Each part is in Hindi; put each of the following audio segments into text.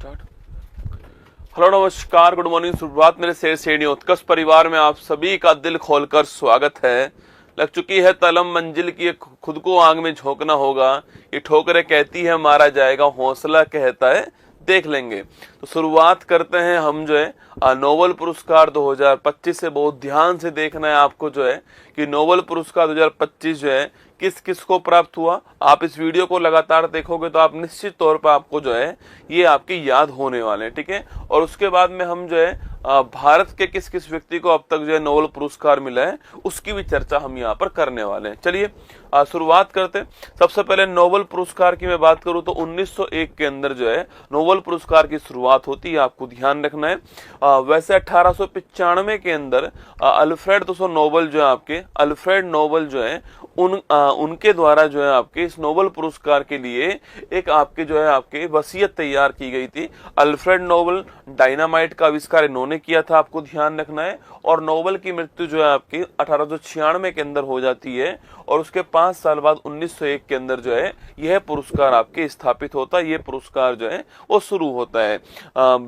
स्टार्ट। हेलो नमस्कार, गुड मॉर्निंग, सुप्रभात मेरे शेर श्रेणी उत्कर्ष परिवार में आप सभी का दिल खोलकर स्वागत है। लग चुकी है तलम मंजिल की, खुद को आग में झोंकना होगा। ये ठोकरें कहती है मारा जाएगा, हौसला कहता है देख लेंगे। तो शुरुआत करते हैं हम जो है नोबेल पुरस्कार 2025 से। बहुत ध्यान से देखना है आपको जो है कि नोबेल पुरस्कार 2025 जो है किस किस को प्राप्त हुआ। आप इस वीडियो को लगातार देखोगे तो आप निश्चित तौर पर आपको जो है ये आपके याद होने वाले हैं, ठीक है। और उसके बाद में हम जो है भारत के किस किस व्यक्ति को अब तक जो है नोबेल पुरस्कार मिला है उसकी भी चर्चा हम यहाँ पर करने वाले हैं। चलिए शुरुआत करते हैं। सबसे पहले नोबेल पुरस्कार की मैं बात करूं तो 1901 के अंदर जो है नोबेल पुरस्कार की शुरुआत होती है, आपको ध्यान रखना है। वैसे 1895 के अंदर अल्फ्रेड नोबेल जो है आपके अल्फ्रेड नोबेल जो है उनके द्वारा जो है आपके इस नोबेल पुरस्कार के लिए एक आपके जो है आपके वसीयत तैयार की गई थी। अल्फ्रेड नोबेल डायनामाइट का आविष्कार इन्होंने किया था, आपको ध्यान रखना है। और नोबेल की मृत्यु जो है आपकी 1896 के अंदर हो जाती है और उसके 5 साल बाद 1901 के अंदर जो है यह पुरस्कार आपके स्थापित होता है। ये पुरस्कार जो है वो शुरू होता है।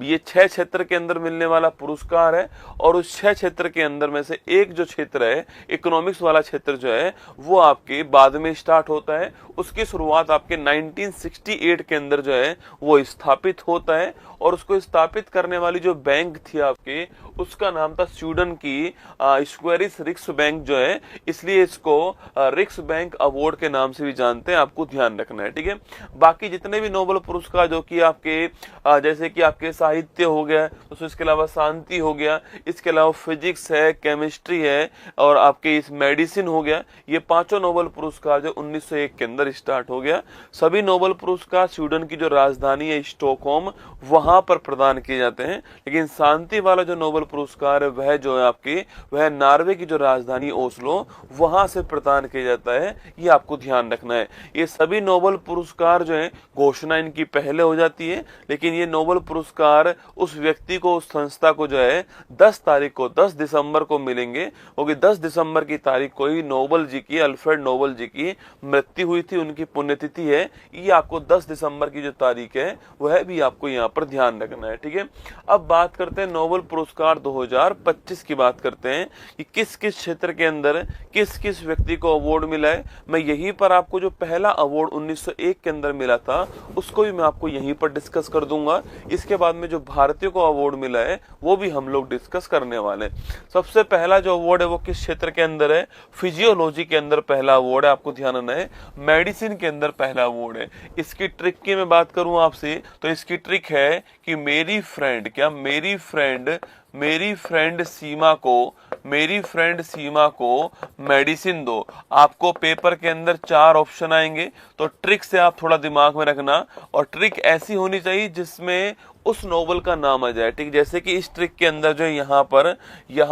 ये 6 क्षेत्र के अंदर मिलने वाला पुरस्कार है और उस 6 क्षेत्र के अंदर में से एक जो क्षेत्र है इकोनॉमिक्स वाला क्षेत्र जो है वो आपके बाद में स्टार्ट होता है। उसकी शुरुआत आपके 1968 के अंदर जो है वो स्थापित होता है और उसको स्थापित करने वाली जो बैंक थी आपके उसका नाम था स्वीडन की स्क्वेरिस रिक्स बैंक जो है, इसलिए इसको रिक्स बैंक अवार्ड के नाम से भी जानते हैं, आपको ध्यान रखना है, ठीक है। बाकी जितने भी नोबेल पुरस्कार जो कि आपके जैसे कि आपके साहित्य हो गया, तो इसके अलावा शांति हो गया, इसके अलावा फिजिक्स है, केमिस्ट्री है और आपके इस मेडिसिन हो गया, ये 5 नोबेल पुरस्कार जो 1901 के अंदर स्टार्ट हो गया। सभी नोबेल पुरस्कार स्वीडन की जो राजधानी है स्टॉकहोम वहां पर प्रदान किए जाते हैं, लेकिन शांति वाला जो नोबेल पुरस्कार है वह जो है आपकी वह नॉर्वे की जो राजधानी ओस्लो वहां से प्रदान किया जाता है। ये आपको ध्यान रखना है। ये सभी नोबेल पुरस्कार जो है घोषणा इनकी पहले हो जाती है, लेकिन ये नोबेल पुरस्कार उस व्यक्ति को, उस संस्था को जो है 10 तारीख को 10 दिसंबर को मिलेंगे, क्योंकि 10 दिसंबर की तारीख को ही नोबेल जी की, अल्फ्रेड नोबेल जी की मृत्यु हुई थी, उनकी पुण्यतिथि है। ये आपको 10 दिसंबर की जो तारीख है वह भी आपको यहाँ पर ध्यान रखना है, ठीक है। अब बात करते हैं नोबेल पुरस्कार 2025 की बात करते हैं कि किस किस क्षेत्र के अंदर किस किस व्यक्ति को अवार्ड मिला है। मैं यहीं पर आपको जो पहला अवार्ड 1901 के अंदर मिला था उसको भी मैं आपको यहीं पर डिस्कस कर दूंगा। इसके बाद में जो भारतीय को अवार्ड मिला है वो भी हम लोग डिस्कस करने वाले हैं। सबसे पहला जो अवार्ड है वो किस क्षेत्र के अंदर है? फिजियोलॉजी के अंदर पहला अवार्ड है, आपको ध्यान रखना है। मेडिसिन के अंदर पहला अवार्ड है। इसकी ट्रिक की मैं बात करूं आपसे तो इसकी ट्रिक है कि मेरी फ्रेंड सीमा को मेडिसिन दो। आपको पेपर के अंदर 4 ऑप्शन आएंगे, तो ट्रिक से आप थोड़ा दिमाग में रखना और ट्रिक ऐसी होनी चाहिए जिसमें उस नोबेल का नाम आ जाए, ठीक। जैसे कि इस ट्रिक के अंदर जो यहाँ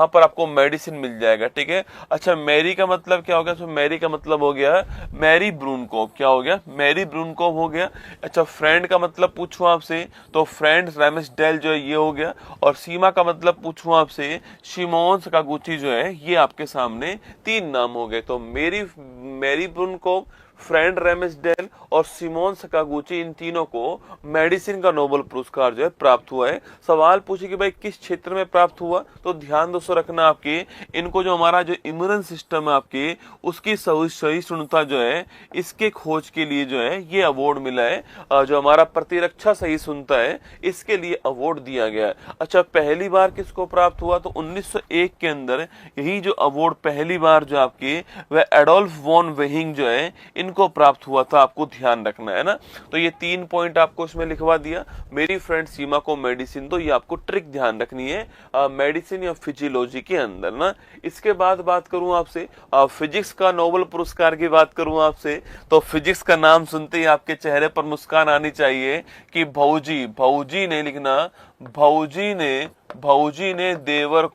पर आपको मेडिसिन मिल जाएगा, ठीक है। अच्छा, मैरी का मतलब क्या हो गया? तो मैरी का मतलब हो गया मैरी ब्रूनकोव। क्या हो गया? मैरी ब्रूनकोव हो गया। अच्छा, फ्रेंड का मतलब पूछूं आपसे तो फ्रेंड रैम्सडेल जो है ये हो गया। और सीमा का मतलब पूछूं आपसे शिमोन सकागुची जो है, ये आपके सामने 3 नाम हो गए। तो मैरी ब्रूनकोव, फ्रेंड रैम्सडेल और सिमोन सकागुची, इन तीनों को मेडिसिन का नोबेल पुरस्कार जो है प्राप्त हुआ है। सवाल पूछे कि भाई किस क्षेत्र में प्राप्त हुआ, तो ध्यान दोस्तों रखना आपके इनको जो हमारा जो इम्यून सिस्टम है आपके उसकी सहिष्णुता जो है इसके खोज के लिए जो है ये अवार्ड मिला है। जो हमारा प्रतिरक्षा सहिष्णुता है इसके लिए अवार्ड दिया गया है। अच्छा, पहली बार किसको प्राप्त हुआ? तो 1901 के अंदर यही जो अवार्ड पहली बार जो आपके वह एडोल्फ वॉन वेहिंग जो है इनको प्राप्त हुआ था, आपको ध्यान रखना है ना। तो ये 3 पॉइंट आपको इसमें लिखवा दिया। मेरी फ्रेंड सीमा को मेडिसिन दो, ये आपको ट्रिक ध्यान रखनी है मेडिसिन या फिजियोलॉजी के अंदर ना। इसके बाद बात करूं आपसे फिजिक्स का नोबेल पुरस्कार की बात करूं आपसे तो फिजिक्स का नाम सुनते ही आपके चेहरे पर मुस्कान आनी चाहिए कि भौजी ने लिखना, भौजी ने देवर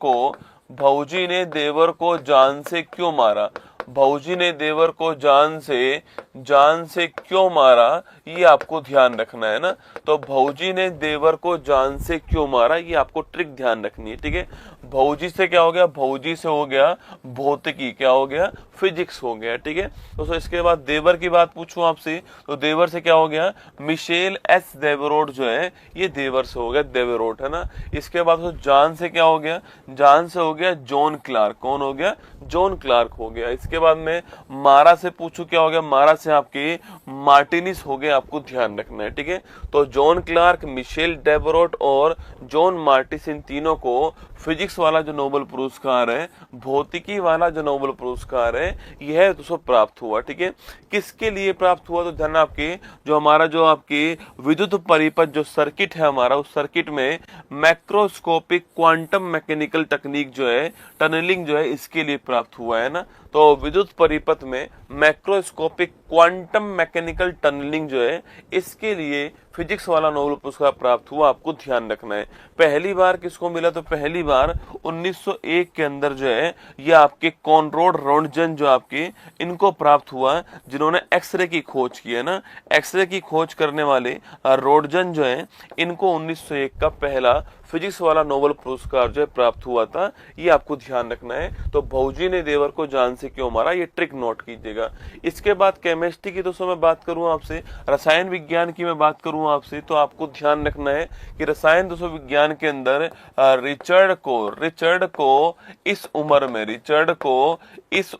को जान से क्यों मारा? भौजी ने देवर को जान से क्यों मारा, ये आपको ध्यान रखना है ना। तो भौजी ने देवर को जान से क्यों मारा, ये आपको ट्रिक ध्यान रखनी है, ठीक है। भौजी से क्या हो गया, भौजी से हो गया भौतिकी, क्या हो गया, फिजिक्स हो गया। ठीक है दोस्तों, इसके बाद देवर की बात पूछूं आपसे तो देवर से क्या हो गया, मिशेल एस देवरोट जो है ये देवर से हो गया, देवरोट है ना। इसके बाद तो जान से क्या हो गया, जान से हो गया जॉन क्लार्क, कौन हो गया, जॉन क्लार्क हो गया। इसके बाद में मारा से पूछूं क्या हो गया, मारा से आपके मार्टिनिस हो गया, आपको ध्यान रखना है। ठीक है तो जॉन क्लार्क, मिशेल डेवरोट और जॉन मार्टिस, इन तीनों को फिजिक्स वाला जो नोबेल पुरस्कार है, भौतिकी वाला जो नोबेल पुरस्कार है, यह दोस्तों प्राप्त हुआ। ठीक है किसके लिए प्राप्त हुआ, तो ध्यान आपके जो हमारा जो आपके विद्युत परिपथ जो सर्किट है हमारा, उस सर्किट में मैक्रोस्कोपिक क्वांटम मैकेनिकल टेक्निक जो है, टनलिंग जो है, इसके लिए प्राप्त हुआ है ना। तो विद्युत परिपथ में मैक्रोस्कोपिक क्वांटम मैकेनिकल टनलिंग जो है, इसके लिए फिजिक्स वाला नोबेल पुरस्कार प्राप्त हुआ, आपको ध्यान रखना है। पहली बार किसको मिला, तो पहली बार 1901 के अंदर जो है ये आपके कॉनराड रोन्टजन जो आपके इनको प्राप्त हुआ, जिन्होंने एक्सरे की खोज की है ना। एक्सरे की खोज करने वाले रोन्टजन जो है, इनको 1901 का पहला फिजिक्स वाला नोबेल पुरस्कार जो है प्राप्त हुआ था, ये आपको ध्यान रखना है। तो भौजी ने देवर को जान से क्यों मारा, ये ट्रिक नोट कीजिएगा। इसके बाद केमिस्ट्री की दोस्तों मैं बात करूं आपसे, रसायन विज्ञान की मैं बात करूं आपसे, तो आपको ध्यान रखना है कि रसायन दोस्तों विज्ञान के अंदर रिचर्ड को इस उम्र में, रिचर्ड को इस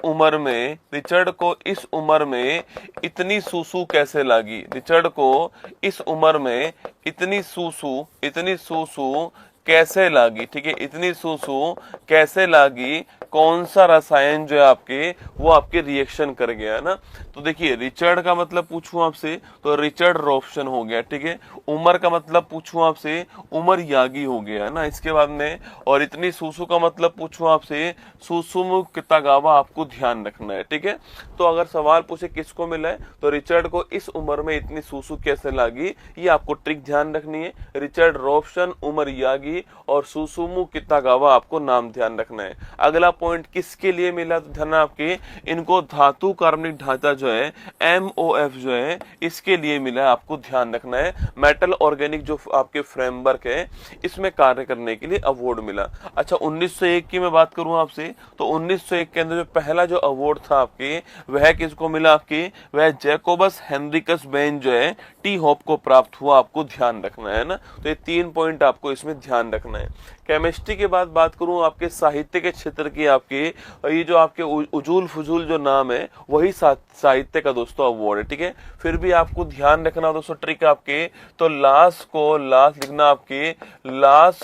उम्र में इतनी सूसू कैसे लगी, रिचर्ड को इस उम्र में इतनी सूसू कैसे लागी। ठीक है इतनी सूसू कैसे लागी, कौन सा रसायन जो है आपके वो आपके रिएक्शन कर गया है ना। तो देखिए रिचर्ड का मतलब पूछूं आपसे तो रिचर्ड रॉब्सन हो गया। ठीक है उमर का मतलब पूछूं आपसे, उमर यागी हो गया है ना। इसके बाद में और इतनी सूसू का मतलब पूछूं आपसे, सुसुमु कितागावा, आपको ध्यान रखना है। ठीक है तो अगर सवाल पूछे किसको मिला है, तो रिचर्ड को इस उम्र में इतनी सूसू कैसे लागी, ये आपको ट्रिक ध्यान रखनी है। रिचर्ड रॉब्सन, उमर यागी और सुसुमु कितागावा, आपको नाम ध्यान रखना है। अगला पॉइंट किसके लिए मिला, तो ध्यान आपके इनको धातु कार्बनिक ढांचा जो है MOF जो है, इसके लिए मिला है, आपको ध्यान रखना है। मेटल ऑर्गेनिक जो आपके फ्रेमवर्क है, इसमें कार्य करने के लिए अवार्ड मिला। अच्छा 1901 की मैं बात करूं आपसे, तो 1901 के अंदर जो पहला जो अवार्ड था आपके, वह किसको मिला आपके, वह जैकोबस हेनरिकस बेन जो है टी हॉप को प्राप्त हुआ, आपको ध्यान रखना है ना। तो ये 3 पॉइंट आपको इसमें ध्यान रखना है। केमिस्ट्री के बाद बात करूं आपके साहित्य के क्षेत्र की, आपके ये जो आपके उजूल फजूल जो नाम है, वही साहित्य का दोस्तों अवार्ड है। ठीक है फिर भी आपको ध्यान रखना दोस्तों ट्रिक आपके, तो लाश लिखना आपके, लाश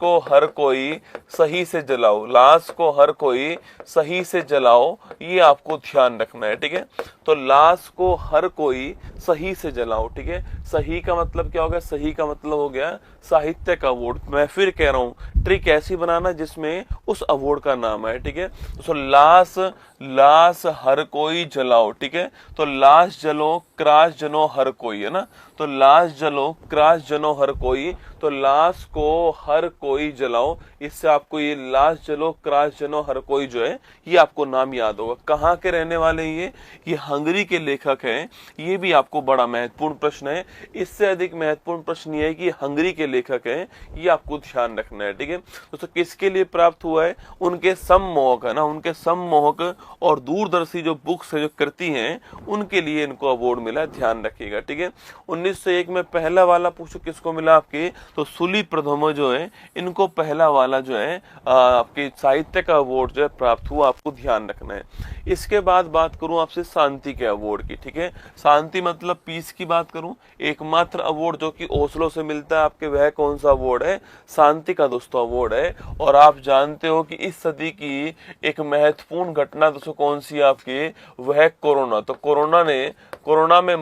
को हर कोई सही से जलाओ, लाश को हर कोई सही से जलाओ, ये आपको ध्यान रखना है। ठीक है तो लाश को हर कोई सही से जलाओ। ठीक है सही का मतलब क्या हो गया, सही का मतलब हो गया साहित्य का अवार्ड। मैं फिर कह रहा हूं ट्रिक ऐसी बनाना जिसमें उस अवार्ड का नाम है। ठीक है तो लाश हर कोई जलाओ। ठीक है तो लाश जलो क्रास जनो हर कोई, है ना। तो लाश जलो क्रास जनो हर कोई, तो लाश को हर कोई जलाओ। इससे आपको ये लाश जलो क्रास जनो हर कोई जो है, ये आपको नाम याद होगा। कहाँ के रहने वाले हैं ये हंगरी के लेखक हैं। ये भी आपको बड़ा महत्वपूर्ण प्रश्न है। इससे अधिक महत्वपूर्ण प्रश्न ये है कि हंगरी के लेखक हैं, ये आपको ध्यान रखना है। ठीक है दोस्तों किसके लिए प्राप्त हुआ है, उनके सम्मोहक है ना, उनके सम्मोहक और दूरदर्शी जो बुक्स है, जो कृति हैं, उनके लिए इनको अवार्ड मिला है, ध्यान रखिएगा। ठीक है 1901 में पहला वाला पूछो किसको मिला आपके, तो सुली प्रथम जो है, इनको पहला वाला जो है आपके साहित्य का अवार्ड जो है प्राप्त हुआ, आपको ध्यान रखना है। इसके बाद बात करूं आपसे शांति के अवार्ड की। ठीक है शांति मतलब पीस की बात करूं, एकमात्र अवार्ड जो कि ओस्लो से मिलता है आपके, वह कौन सा अवार्ड है, शांति का दोस्तों अवार्ड है। और आप जानते हो कि इस सदी की एक महत्वपूर्ण घटना दोस्तों कौन सी है आपकी, वह कोरोना। तो कोरोना में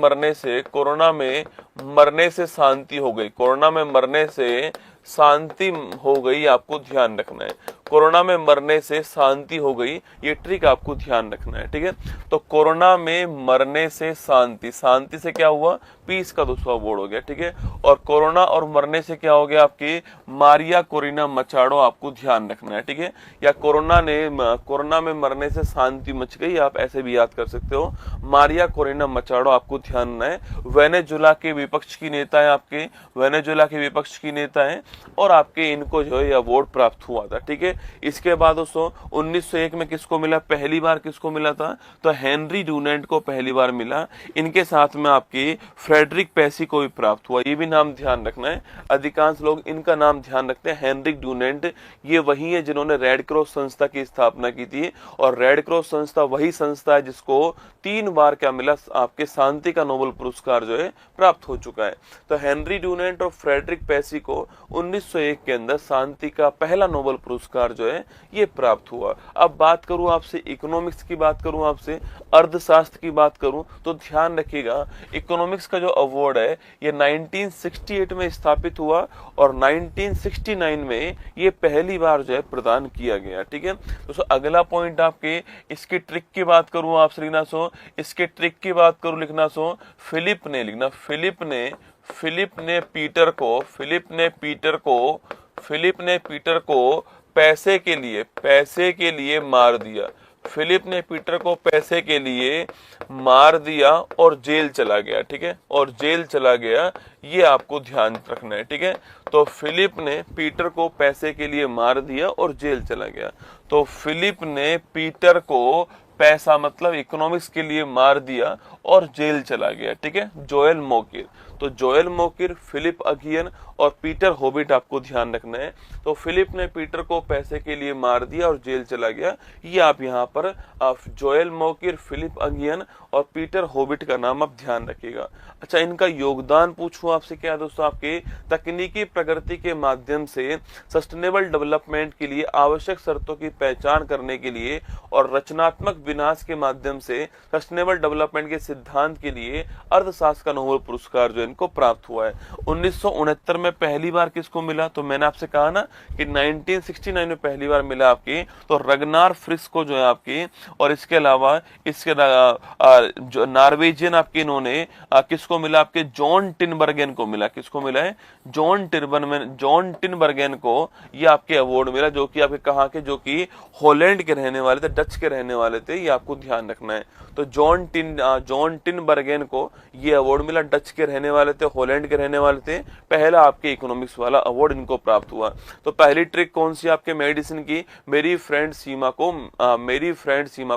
मरने से शांति हो गई, कोरोना में मरने से शांति हो गई, आपको ध्यान रखना है। कोरोना में मरने से शांति हो गई, ये ट्रिक आपको ध्यान रखना है, ठीक है। तो कोरोना में मरने से शांति, शांति से क्या हुआ, पीस का दूसरा वर्ड हो गया, ठीक है। और कोरोना और मरने से क्या हो गया, आपकी मारिया कोरिना मचाडो, आपको ध्यान रखना है, ठीक है। या कोरोना में मरने से शांति मच गई, आप ऐसे भी याद कर सकते हो, मारिया कोरिना मचाडो, आपको ध्यान रखना है। वेनेजुला के विपक्ष की नेता है, आपके वेनेजुला के विपक्ष की नेता है, और आपके इनको जो है अवार्ड प्राप्त हुआ था, ठीक है। इसके बाद दोस्तों 1901 में किसको मिला, पहली बार किसको मिला था, तो हेनरी डुनेंट को पहली बार मिला। इनके साथ में आपकी फ्रेडरिक पेसी को भी प्राप्त हुआ, ये भी नाम ध्यान रखना है, अधिकांश लोग इनका नाम ध्यान रखते हैं। हेनरी डुनेंट ये वही है जिन्होंने रेड क्रॉस संस्था की स्थापना की थी, और रेड क्रॉस संस्था वही संस्था है जिसको 3 बार क्या मिला, आपके शांति का नोबेल पुरस्कार जो है प्राप्त हो चुका है। तो हेनरी डुनेंट और फ्रेडरिक पेसी को 1901 के अंदर शांति का पहला नोबेल पुरस्कार जो है ये प्राप्त हुआ। अब बात करूं आपसे इकोनॉमिक्स की, बात करूं आपसे अर्थशास्त्र की बात करूं, तो ध्यान रखिएगा इकोनॉमिक्स का जो अवार्ड है ये 1968 में स्थापित हुआ, और 1969 में ये पहली बार जो है प्रदान किया गया, ठीक है। तो अगला पॉइंट आपके इसकी ट्रिक की बात करूं आपसे लिखना सो, इसके ट्रिक की बात करूं लिखना सो, फिलिप ने लिखना, फिलिप ने पीटर को पैसे के लिए मार दिया। फिलिप ने पीटर को पैसे के लिए मार दिया और जेल चला गया, ठीक है, और जेल चला गया, ये आपको ध्यान रखना है, ठीक है। तो फिलिप ने पीटर को पैसे के लिए मार दिया और जेल चला गया। तो फिलिप ने पीटर को पैसा मतलब इकोनॉमिक्स के लिए मार दिया और जेल चला गया, ठीक है, जोएल मोकिर। तो जोएल मोकिर, फिलिप अगियन और पीटर होबिट आपको ध्यान रखना है। तो फिलिप ने पीटर को पैसे के लिए मार दिया और जेल चला गया, ये आप यहाँ पर जोएल मोकिर, फिलिप अगियन और पीटर होबिट का नाम आप ध्यान रखिएगा। अच्छा, इनका योगदान पूछूं आपसे क्या दोस्तों, आपके तकनीकी प्रगति के माध्यम से सस्टेनेबल डेवलपमेंट के लिए आवश्यक शर्तों की पहचान करने के लिए और रचनात्मक विनाश के माध्यम से सस्टेनेबल डेवलपमेंट के सिद्धांत के लिए अर्थशास्त्र का नोबेल पुरस्कार जो इनको प्राप्त हुआ है। 1969 में पहली बार किसको मिला, तो मैंने आपसे कहा ना कि 1969 में पहली बार मिला आपकी, तो रगनार फ्रिस को जो है आपकी, और इसके अलावा इसके जो नॉर्वेजियन आपके इन्होंने किसको मिला, आपके जॉन टिनबर्गेन को मिला। किसको मिला है, जॉन टिनबर्गेन को ये आपके अवार्ड मिला, जो कि आपके कहा के, जो कि हॉलैंड के रहने वाले थे, डच के रहने वाले थे, ये आपको ध्यान रखना है। तो जॉन टिनबर्गेन को ये अवार्ड मिला, डच के रहने वाले थे, हॉलैंड के रहने वाले थे, पहला आपके इकोनॉमिक्स वाला अवार्ड इनको प्राप्त हुआ। तो पहली ट्रिक कौन सी आपके मेडिसिन की, मेरी फ्रेंड सीमा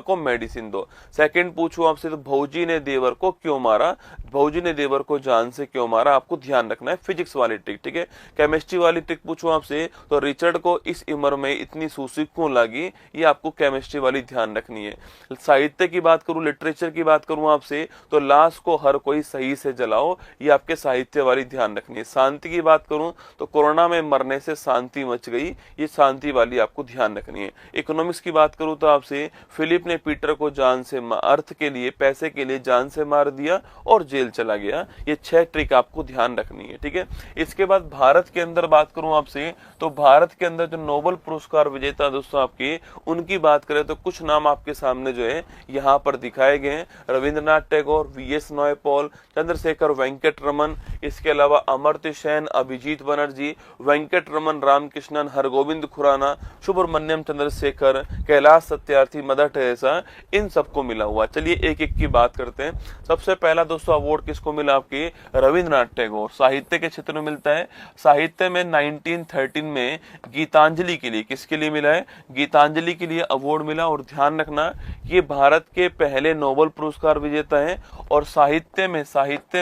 को मेडिसिन दो। सेकंड पूछूं आपसे, तो भौजी ने देवर को क्यों मारा, भौजी ने देवर को जान से क्यों मारा, आपको ध्यान रखना है, फिजिक्स वाली ट्रिक, ठीक है। केमिस्ट्री वाली ट्रिक पूछूं आपसे, तो रिचर्ड को इस उम्र में इतनी सूसी क्यों लगी, ये आपको केमिस्ट्री वाली ध्यान रखनी है। साहित्य की बात करूं, लिटरेचर की बात करूं आपसे, तो लाश को हर कोई सही से जलाओ, ये आपके साहित्य वाली ध्यान रखनी है। शांति की बात करूं तो कोरोना में मरने से शांति मच गई, ये शांति वाली आपको ध्यान रखनी है। इकोनॉमिक्स की बात करूं तो आपसे, फिलिप ने पीटर को जान से अर्थ के लिए, पैसे के लिए जान से मार दिया और जेल चला गया, ये 6 ट्रिक आपको ध्यान रखनी है, ठीक है। इसके बाद भारत के अंदर बात करूं आपसे, तो भारत के अंदर जो नोबेल पुरस्कार विजेता दोस्तों आपके, उनकी बात करें तो कुछ नाम आपके सामने जो है यहाँ पर दिखाए गए हैं। रविंद्रनाथ टैगोर, वीएस नॉयपॉल, चंद्रशेखर वेंकट रमन, इसके अलावा अमर्त्य सेन, अभिजीत बनर्जी, वेंकट रमन रामकृष्णन, हरगोविंद खुराना, सुब्रमण्यम चंद्रशेखर, कैलाश सत्यार्थी, मदर टेरेसा, इन सबको मिला हुआ। चलिए एक एक की बात करते हैं। सबसे पहला दोस्तों अवार्ड किसको मिला, आपके रविंद्रनाथ टैगोर, साहित्य के क्षेत्र में मिलता है। साहित्य में 1913 में गीतांजलि के लिए, किसके लिए मिला है, गीतांजलि के लिए अवार्ड मिला। और ध्यान रखना, ये भारत के पहले नोबेल पुरस्कार विजेता हैं, और साहित्य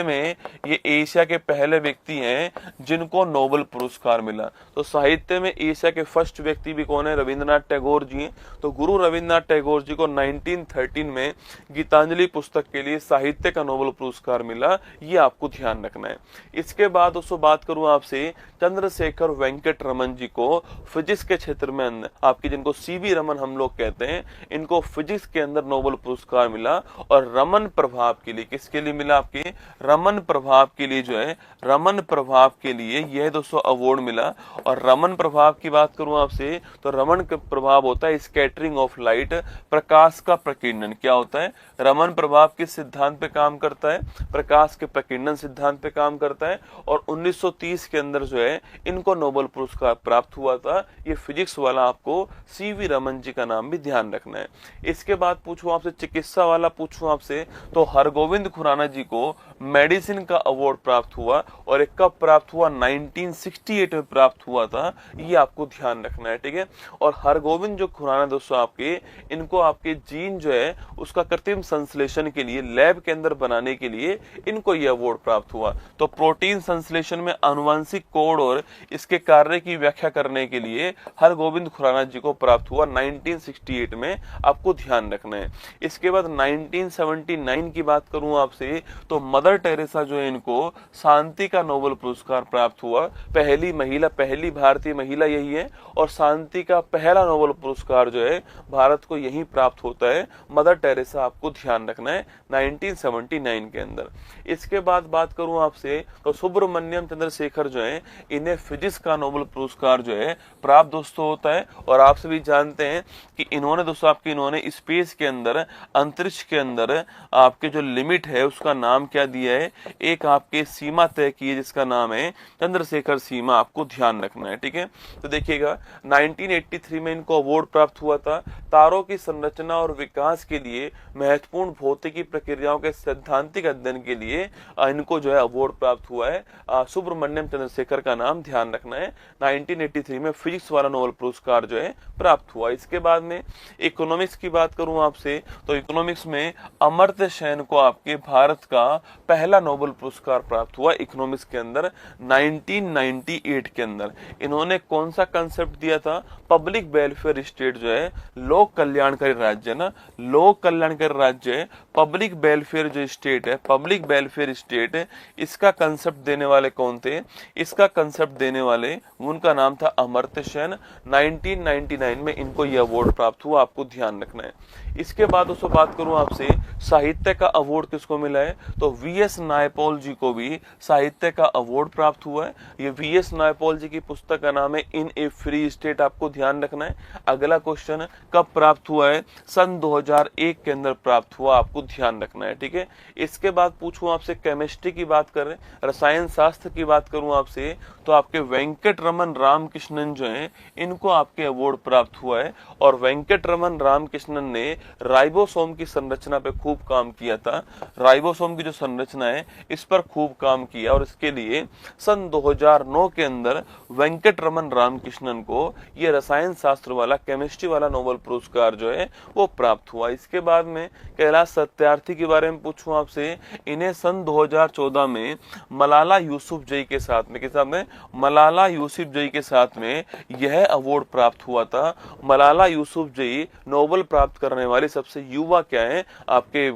में ये एशिया के पहले व्यक्ति हैं जिनको नोबेल पुरस्कार मिला। तो साहित्य में एशिया के फर्स्ट व्यक्ति भी कौन है, रविंद्रनाथ टैगोर जी हैं। तो गुरु रविंद्रनाथ टैगोर जी को 1913 में गीतांजलि पुस्तक के लिए साहित्य का नोबेल पुरस्कार मिला, ये आपको ध्यान रखना है। इसके बाद दोस्तों बात करूं आपसे, चंद्रशेखर वेंकट रमन जी को फिजिक्स के क्षेत्र में आपकी, जिनको सीवी रमन हम लोग कहते हैं, इनको फिजिक्स के अंदर नोबेल पुरस्कार मिला। और रमन प्रभाव के लिए, किसके लिए मिला? आपके रमन प्रभाव के लिए जो है, रमन प्रभाव के लिए यह दोस्तों अवार्ड मिला। और रमन प्रभाव की बात करूं आपसे तो रमन प्रभाव होता है स्कैटरिंग ऑफ लाइट, प्रकाश का प्रकीर्णन। क्या होता है? रमन प्रभाव किस सिद्धांत पे काम करता है? प्रकाश के प्रकीर्णन सिद्धांत पे काम करता है। और 1930 के अंदर जो है इनको नोबेल पुरस्कार प्राप्त हुआ था। ये फिजिक्स वाला आपको सीवी रमन जी का नाम भी ध्यान रखना है। इसके बाद पूछूं आपसे, चिकित्सा वाला पूछूं आपसे तो हरगोविंद खुराना जी को मेडिसिन का अवार्ड प्राप्त हुआ। और एक कब प्राप्त हुआ? 1968 में प्राप्त हुआ था। ये आपको ध्यान रखना है, ठीक है। और हरगोविंद जो खुराना दोस्तों आपके, इनको आपके जीन जो है उसका कृत्रिम संश्लेषण के लिए लैब के अंदर बनाने के लिए इनको ये अवार्ड प्राप्त हुआ। तो प्रोटीन संश्लेषण में आनुवंशिक कोड और इसके कार्य की व्याख्या करने के लिए हरगोविंद खुराना जी को प्राप्त हुआ 1968 में, आपको ध्यान रखना है। इसके बाद 1979 की बात करूं आपसे तो मदर टेरेसा जो है इनको शांति का नोबेल पुरस्कार प्राप्त हुआ। पहली महिला, पहली भारतीय महिला यही है। और शांति का पहला नोबेल पुरस्कार जो है भारत को यही प्राप्त होता है, मदर टेरेसा, आपको ध्यान रखना है 1979 के अंदर। इसके बाद बात करूं आपसे तो सुब्रमण्यम चंद्रशेखर जो है, इन्हें फिजिक्स का नोबेल पुरस्कार जो है प्राप्त दोस्तों होता है। और आप सभी जानते हैं कि इन्होंने दोस्तों आपके, इन्होंने स्पेस के अंदर, अंतरिक्ष के अंदर आपके जो लिमिट है उसका नाम क्या दिया है? एक आपके सीमा तय की है जिसका नाम है चंद्रशेखर सीमा, आपको ध्यान रखना है, ठीक है। तो देखिएगा 1983 में इनको अवार्ड प्राप्त हुआ था। तारों की संरचना और विकास के लिए महत्वपूर्ण भौतिकी प्रक्रियाओं के सैद्धांतिक अध्ययन के लिए इनको जो है अवार्ड प्राप्त हुआ है। सुब्रमण्यम चंद्रशेखर का नाम ध्यान रखना है। 1983 में फिजिक्स वाला नोबेल पुरस्कार जो है प्राप्त हुआ। इसके बाद में इकोनॉमिक्स की बात करूं आपसे तो इकोनॉमिक्स में अमर्त्य सेन को आपके भारत का पहला नोबेल पुरस्कार प्राप्त हुआ इकोनॉमिक्स के अंदर 1998 के अंदर। इन्होंने कौन सा कंसेप्ट दिया था? पब्लिक वेलफेयर स्टेट जो है, लोक कल्याणकारी राज्य ना, लोक कल्याणकारी राज्य, पब्लिक वेलफेयर जो स्टेट है, पब्लिक वेलफेयर स्टेट, इसका कंसेप्ट देने वाले कौन थे? इसका कंसेप्ट देने वाले, उनका नाम था अमर्त्य सेन। 1999 में इनको यह अवार्ड प्राप्त हुआ, आपको ध्यान रखना है। इसके बाद दोस्तों बात करूं आपसे साहित्य का अवार्ड किसको मिला है तो वीएस नायपॉल जी को भी साहित्य का अवार्ड प्राप्त हुआ है। ये वीएस नायपॉल जी की पुस्तक का नाम है इन ए फ्री स्टेट, आपको ध्यान रखना है। अगला क्वेश्चन, कब प्राप्त हुआ है? सन 2001 के अंदर प्राप्त हुआ, आपको ध्यान रखना है, ठीक है। इसके बाद पूछूं आपसे केमिस्ट्री की बात करें, रसायन शास्त्र की बात करूं आपसे तो आपके वेंकट रमन रामकृष्णन जो है इनको आपके अवार्ड प्राप्त हुआ है। और वेंकट रमन रामकृष्णन ने राइबोसोम की संरचना पे खूब काम किया था। राइबोसोम की जो संरचना है इस पर खूब काम किया और इसके लिए सन 2009 के अंदर वेंकट रमन रामकृष्णन को ये रसायन शास्त्र वाला, केमिस्ट्री वाला नोबेल पुरस्कार जो है वो प्राप्त हुआ। इसके बाद में कैलाश सत्यार्थी के बारे में पूछूं आपसे, इन्हें सन 2014 में मलाला यूसुफजई के साथ में, किस में मलाला यूसुफजई के साथ में यह अवार्ड प्राप्त हुआ था। मलाला यूसुफजई नोबेल प्राप्त करने वाले सबसे युवा क्या है? आपके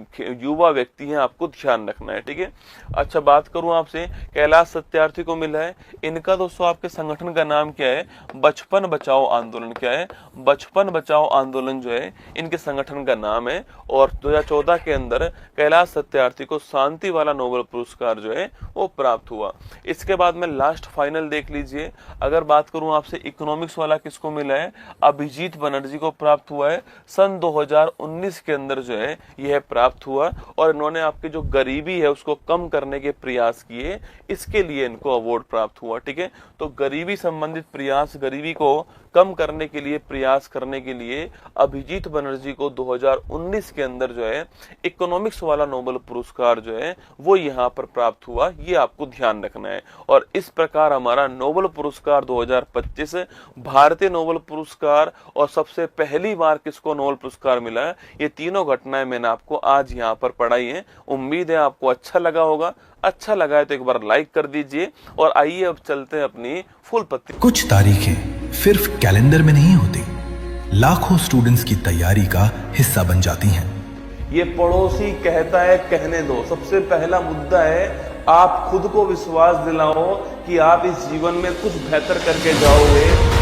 युवा व्यक्ति हैं, आपको ध्यान रखना है, ठीक है। अच्छा, बात करूं आपसे कैलाश सत्यार्थी को मिला है, इनका दोस्तों आपके संगठन का नाम क्या है? बचपन बचाओ आंदोलन। क्या है? बचपन बचाओ आंदोलन जो है इनके संगठन का नाम है। और 2014 के अंदर कैलाश सत्यार्थी को शांति वाला नोबेल पुरस्कार जो है वो प्राप्त हुआ। इसके बाद में लास्ट फाइनल देख लीजिए, अगर बात करूं आपसे इकोनॉमिक्स वाला किसको मिला है? अभिजीत बनर्जी को प्राप्त हुआ है। सन 2019 के अंदर जो है यह प्राप्त हुआ। और इन्होंने आपकी जो गरीबी है उसको कम करने के प्रयास किए, इसके लिए इनको अवार्ड प्राप्त हुआ, ठीक है। तो गरीबी संबंधित प्रयास, गरीबी को कम करने के लिए प्रयास करने के लिए अभिजीत बनर्जी को 2019 के अंदर जो है इकोनॉमिक्स वाला नोबेल पुरस्कार जो है वो यहाँ पर प्राप्त हुआ, ये आपको ध्यान रखना है। और इस प्रकार हमारा नोबेल पुरस्कार 2025 भारतीय नोबेल पुरस्कार और सबसे पहली बार किसको नोबेल पुरस्कार मिला है, ये तीनों घटनाएं मैंने आपको आज यहाँ पर पढ़ाई है। उम्मीद है आपको अच्छा लगा होगा। अच्छा लगा है तो एक बार लाइक कर दीजिए। और आइए अब चलते हैं अपनी फुल पत्ती। कुछ तारीखें सिर्फ कैलेंडर में नहीं होती, लाखों स्टूडेंट्स की तैयारी का हिस्सा बन जाती हैं। ये पड़ोसी कहता है कहने दो। सबसे पहला मुद्दा है आप खुद को विश्वास दिलाओ कि आप इस जीवन में कुछ बेहतर करके जाओगे।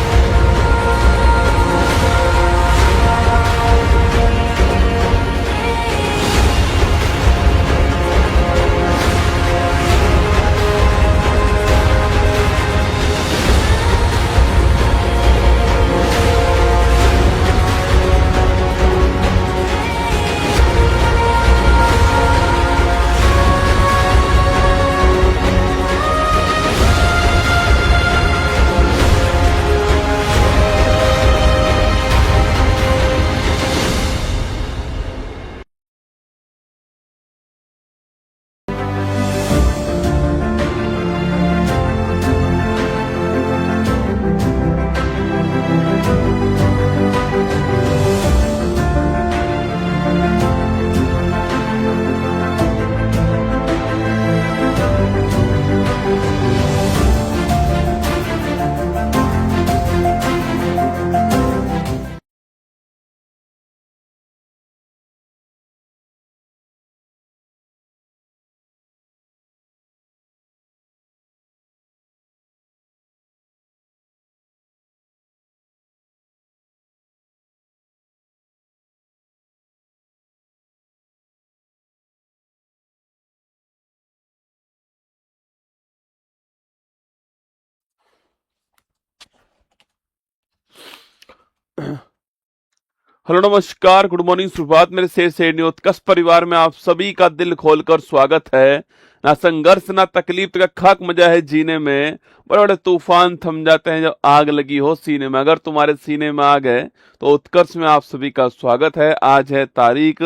हेलो नमस्कार गुड मॉर्निंग सुप्रभात मेरे शेर शेरनी उत्कर्ष परिवार में आप सभी का दिल खोलकर स्वागत है। ना संघर्ष ना तकलीफ का खाक मजा है जीने में, बड़े बड़े तूफान थम जाते हैं जब आग लगी हो सीने में। अगर तुम्हारे सीने में आग है तो उत्कर्ष में आप सभी का स्वागत है। आज है तारीख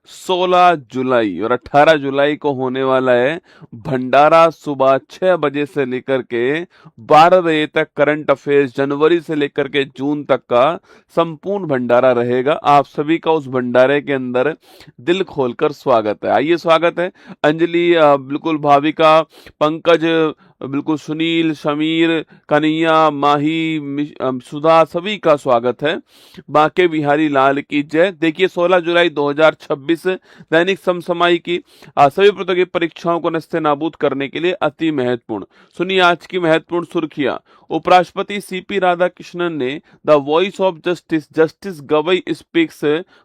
16 जुलाई और 18 जुलाई को होने वाला है भंडारा। सुबह 6 बजे से लेकर के 12 बजे तक करंट अफेयर्स, जनवरी से लेकर के जून तक का संपूर्ण भंडारा रहेगा। आप सभी का उस भंडारे के अंदर दिल खोलकर स्वागत है। आइए, स्वागत है अंजलि, बिल्कुल भाविका, पंकज, बिल्कुल सुनील, समीर, कन्हैया, माही, सुधा, सभी का स्वागत है। बांके बिहारी लाल की जय। देखिए 16 जुलाई 2026 दैनिक समसामयिक की सभी प्रतियोगी परीक्षाओं को नस्ते नाबूद करने के लिए अति महत्वपूर्ण। सुनिए आज की महत्वपूर्ण सुर्खियां। उपराष्ट्रपति सीपी राधाकृष्णन ने the voice of justice, justice Gavai speaks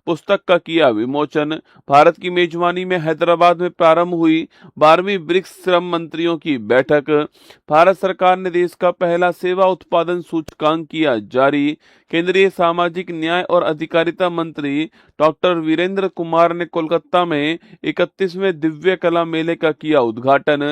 पुस्तक का किया विमोचन। भारत की मेजबानी में हैदराबाद में प्रारंभ हुई 12वीं ब्रिक्स श्रम मंत्रियों की बैठक। भारत सरकार ने देश का पहला सेवा उत्पादन सूचकांक किया जारी। केंद्रीय सामाजिक न्याय और अधिकारिता मंत्री डॉक्टर वीरेंद्र कुमार ने कोलकाता में 31वें दिव्य कला मेले का किया उद्घाटन।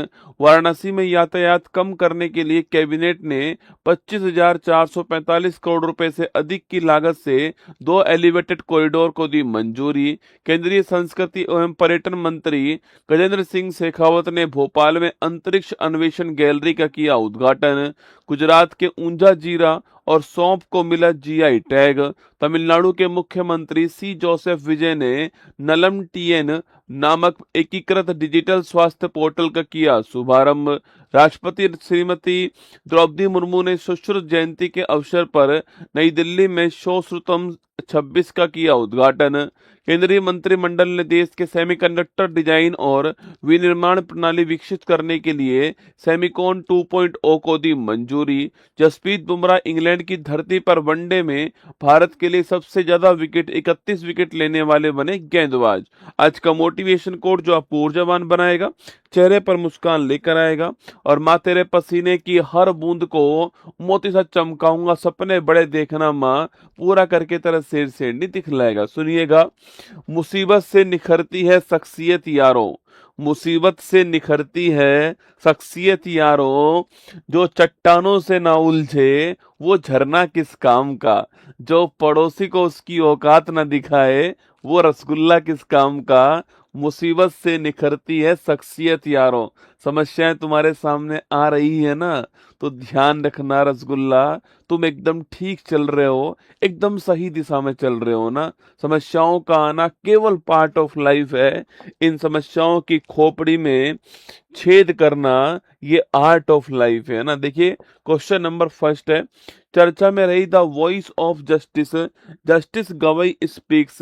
वाराणसी में यातायात कम करने के लिए कैबिनेट ने 25,445 करोड़ रुपए से अधिक की लागत से 2 एलिवेटेड कॉरिडोर को दी मंजूरी। केंद्रीय संस्कृति एवं पर्यटन मंत्री गजेंद्र सिंह शेखावत ने भोपाल में अंतरिक्ष अन्वेषण गैलरी का किया उद्घाटन। गुजरात के ऊंझा जीरा और सौंफ को मिला जीआई टैग। तमिलनाडु के मुख्यमंत्री सी जोसेफ विजय ने नलम टीएन नामक एकीकृत डिजिटल स्वास्थ्य पोर्टल का किया शुभारंभ। राष्ट्रपति श्रीमती द्रौपदी मुर्मू ने सुश्रुत जयंती के अवसर पर नई दिल्ली में शोश्रुतम 26 का किया उद्घाटन। केंद्रीय मंत्रिमंडल ने देश के सेमीकंडक्टर डिजाइन और विनिर्माण प्रणाली विकसित करने के लिए सेमिकॉन 2.0 को दी मंजूरी। जसप्रीत बुमराह इंग्लैंड की धरती पर वनडे में भारत के लिए सबसे ज्यादा विकेट, 31 विकेट लेने वाले बने गेंदबाज। आज का मोटिवेशन कोड जो आपको ऊर्जावान बनाएगा, चेहरे पर मुस्कान लेकर आएगा और माँ तेरे पसीने की हर बूंद को मोती सा चमकाऊंगा, सपने बड़े देखना माँ, पूरा करके तेरा शेर शेरनी दिखलाएगा। सुनिएगा, मुसीबत से निखरती है शख्सियत यारों, मुसीबत से निखरती है शख्सियत यारों, जो चट्टानों से ना उलझे वो झरना किस काम का, जो पड़ोसी को उसकी औकात ना दिखाए वो रसगुल्ला किस काम का। मुसीबत से निखरती है शख्सियत यारों। समस्याएं तुम्हारे सामने आ रही है ना, तो ध्यान रखना रसगुल्ला, तुम एकदम ठीक चल रहे हो, एकदम सही दिशा में चल रहे हो ना। समस्याओं का आना केवल पार्ट ऑफ लाइफ है। इन समस्याओं की खोपड़ी में छेद करना ये आर्ट ऑफ लाइफ है ना। देखिए क्वेश्चन नंबर फर्स्ट है, चर्चा में रही the voice of justice, justice Gavai speaks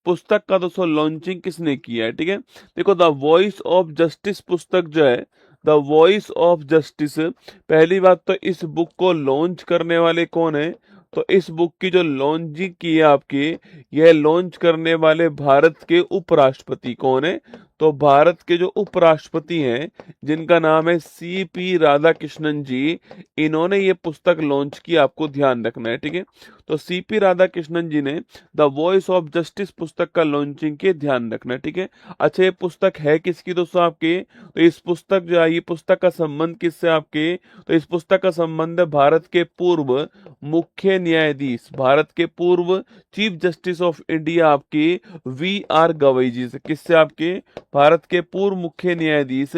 पुस्तक का दोस्तों लॉन्चिंग किसने किया है? ठीक है, देखो द वॉइस ऑफ जस्टिस पुस्तक जो है, द वॉइस ऑफ जस्टिस, पहली बात तो इस बुक को लॉन्च करने वाले कौन है? तो इस बुक की जो लॉन्चिंग की है आपकी, यह लॉन्च करने वाले भारत के उपराष्ट्रपति कौन है? तो भारत के जो उपराष्ट्रपति हैं जिनका नाम है सीपी राधाकृष्णन जी, इन्होंने ये पुस्तक लॉन्च की, आपको ध्यान रखना है। ठीक है, तो सीपी राधाकृष्णन जी ने द वॉइस ऑफ जस्टिस पुस्तक का लॉन्चिंग के, ध्यान रखना है। ठीक है, अच्छा ये पुस्तक है किसकी दोस्तों आपके? तो इस पुस्तक जो है, ये पुस्तक का संबंध किससे आपके? तो इस पुस्तक का संबंध है भारत के पूर्व मुख्य न्यायाधीश, भारत के पूर्व चीफ जस्टिस ऑफ इंडिया आपके वी.आर. गवई जी से। किससे आपके? भारत के पूर्व मुख्य न्यायाधीश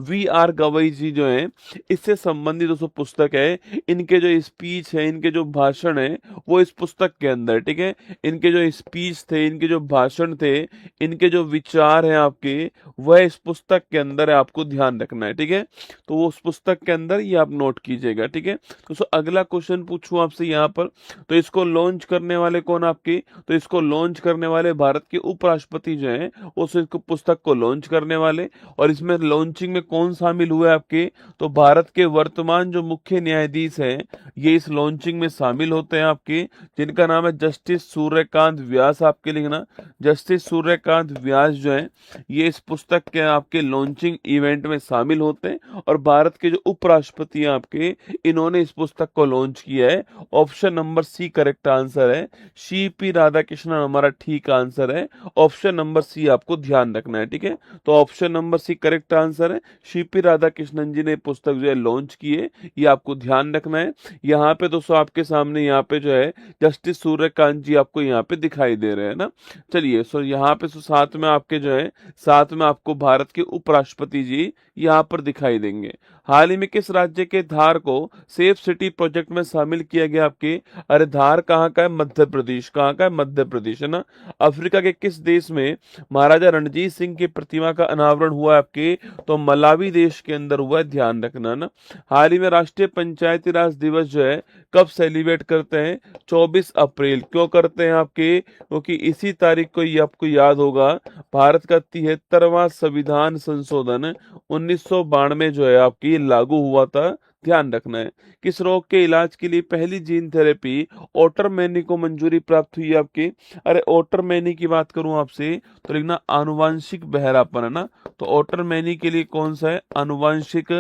वी.आर. गवई जी जो हैं, इससे संबंधित दोस्तों पुस्तक है। इनके जो स्पीच है, इनके जो भाषण है वो इस पुस्तक के अंदर। ठीक है, इनके जो स्पीच थे, इनके जो भाषण थे, इनके जो विचार हैं आपके, वह इस पुस्तक के अंदर है, आपको ध्यान रखना है। ठीक है, तो वो उस पुस्तक के अंदर ये आप नोट कीजिएगा। ठीक है, तो अगला क्वेश्चन पूछूं आपसे यहाँ पर, तो इसको लॉन्च करने वाले कौन आपके? तो इसको लॉन्च करने वाले भारत के उपराष्ट्रपति जो हैं, उस पुस्तक को लॉन्च करने वाले। और इसमें लॉन्चिंग में कौन शामिल हुए आपके, तो भारत के वर्तमान जो मुख्य न्यायाधीश हैं ये इस लॉन्चिंग में शामिल होते हैं आपके, जिनका नाम है जस्टिस सूर्यकांत व्यास। आपके लिखना जस्टिस सूर्यकांत व्यास जो है ये इस पुस्तक के आपके लॉन्चिंग इवेंट में शामिल होते हैं। और भारत के जो उपराष्ट्रपति हैं आपके, इन्होंने इस पुस्तक को लॉन्च किया है। Option number C correct answer है, CP राधाकृष्णन हमारा ठीक आंसर है। ऑप्शन नंबर सी आपको ध्यान रखना है, ठीक है। तो option number C correct answer है, CP राधाकृष्णन जी ने पुस्तक जो है लॉन्च की है, ये आपको ध्यान रखना है। यहाँ पे दोस्तों आपके सामने यहाँ पे जो है जस्टिस सूर्यकांत जी आपको यहाँ पे दिखाई दे रहे हैं ना। चलिए सो यहाँ पे साथ में आपके जो है साथ में आपको भारत के उपराष्ट्रपति जी यहाँ पर दिखाई देंगे। हाल ही में किस राज्य के धार को सेफ सिटी प्रोजेक्ट में शामिल किया गया आपके, अरे धार कहाँ का है, मध्य प्रदेश। कहाँ का है, मध्य प्रदेश है ना। अफ्रीका के किस देश में महाराजा रणजीत सिंह की प्रतिमा का अनावरण हुआ आपके, तो मलावी देश के अंदर हुआ है, ध्यान रखना ना। हाल ही में राष्ट्रीय पंचायती राज दिवस जो है कब सेलिब्रेट करते हैं, 24 अप्रैल। क्यों करते हैं आपके, क्योंकि इसी तारीख को ये आपको याद होगा भारत का 73वां संविधान संशोधन 1992 जो है आपकी लागू हुआ था, ध्यान रखना है। किस रोग के इलाज के लिए पहली जीन थेरेपी ओटरमैनी को मंजूरी प्राप्त हुई आपके, अरे ओटरमैनी की बात करूं आपसे तो लिखना आनुवांशिक बहरापन है ना। तो ओटरमैनी के लिए कौन सा है, आनुवांशिक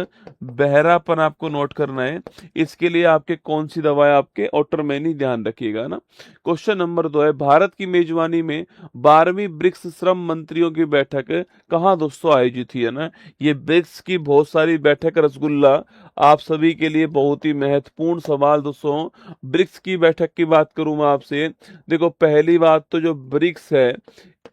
बहरापन आपको नोट करना है। इसके लिए आपके कौन सी दवा है आपके, ओटरमैनी, ध्यान रखिएगा ना। क्वेश्चन नंबर 2 है, भारत की मेजबानी में 12वीं ब्रिक्स श्रम मंत्रियों की बैठक कहाँ दोस्तों आयोजित हुई है ना। ये ब्रिक्स की बहुत सारी बैठक, रसगुल्ला आप सभी के लिए बहुत ही महत्वपूर्ण सवाल दोस्तों। ब्रिक्स की बैठक की बात करूं मैं आपसे, देखो पहली बात तो जो ब्रिक्स है,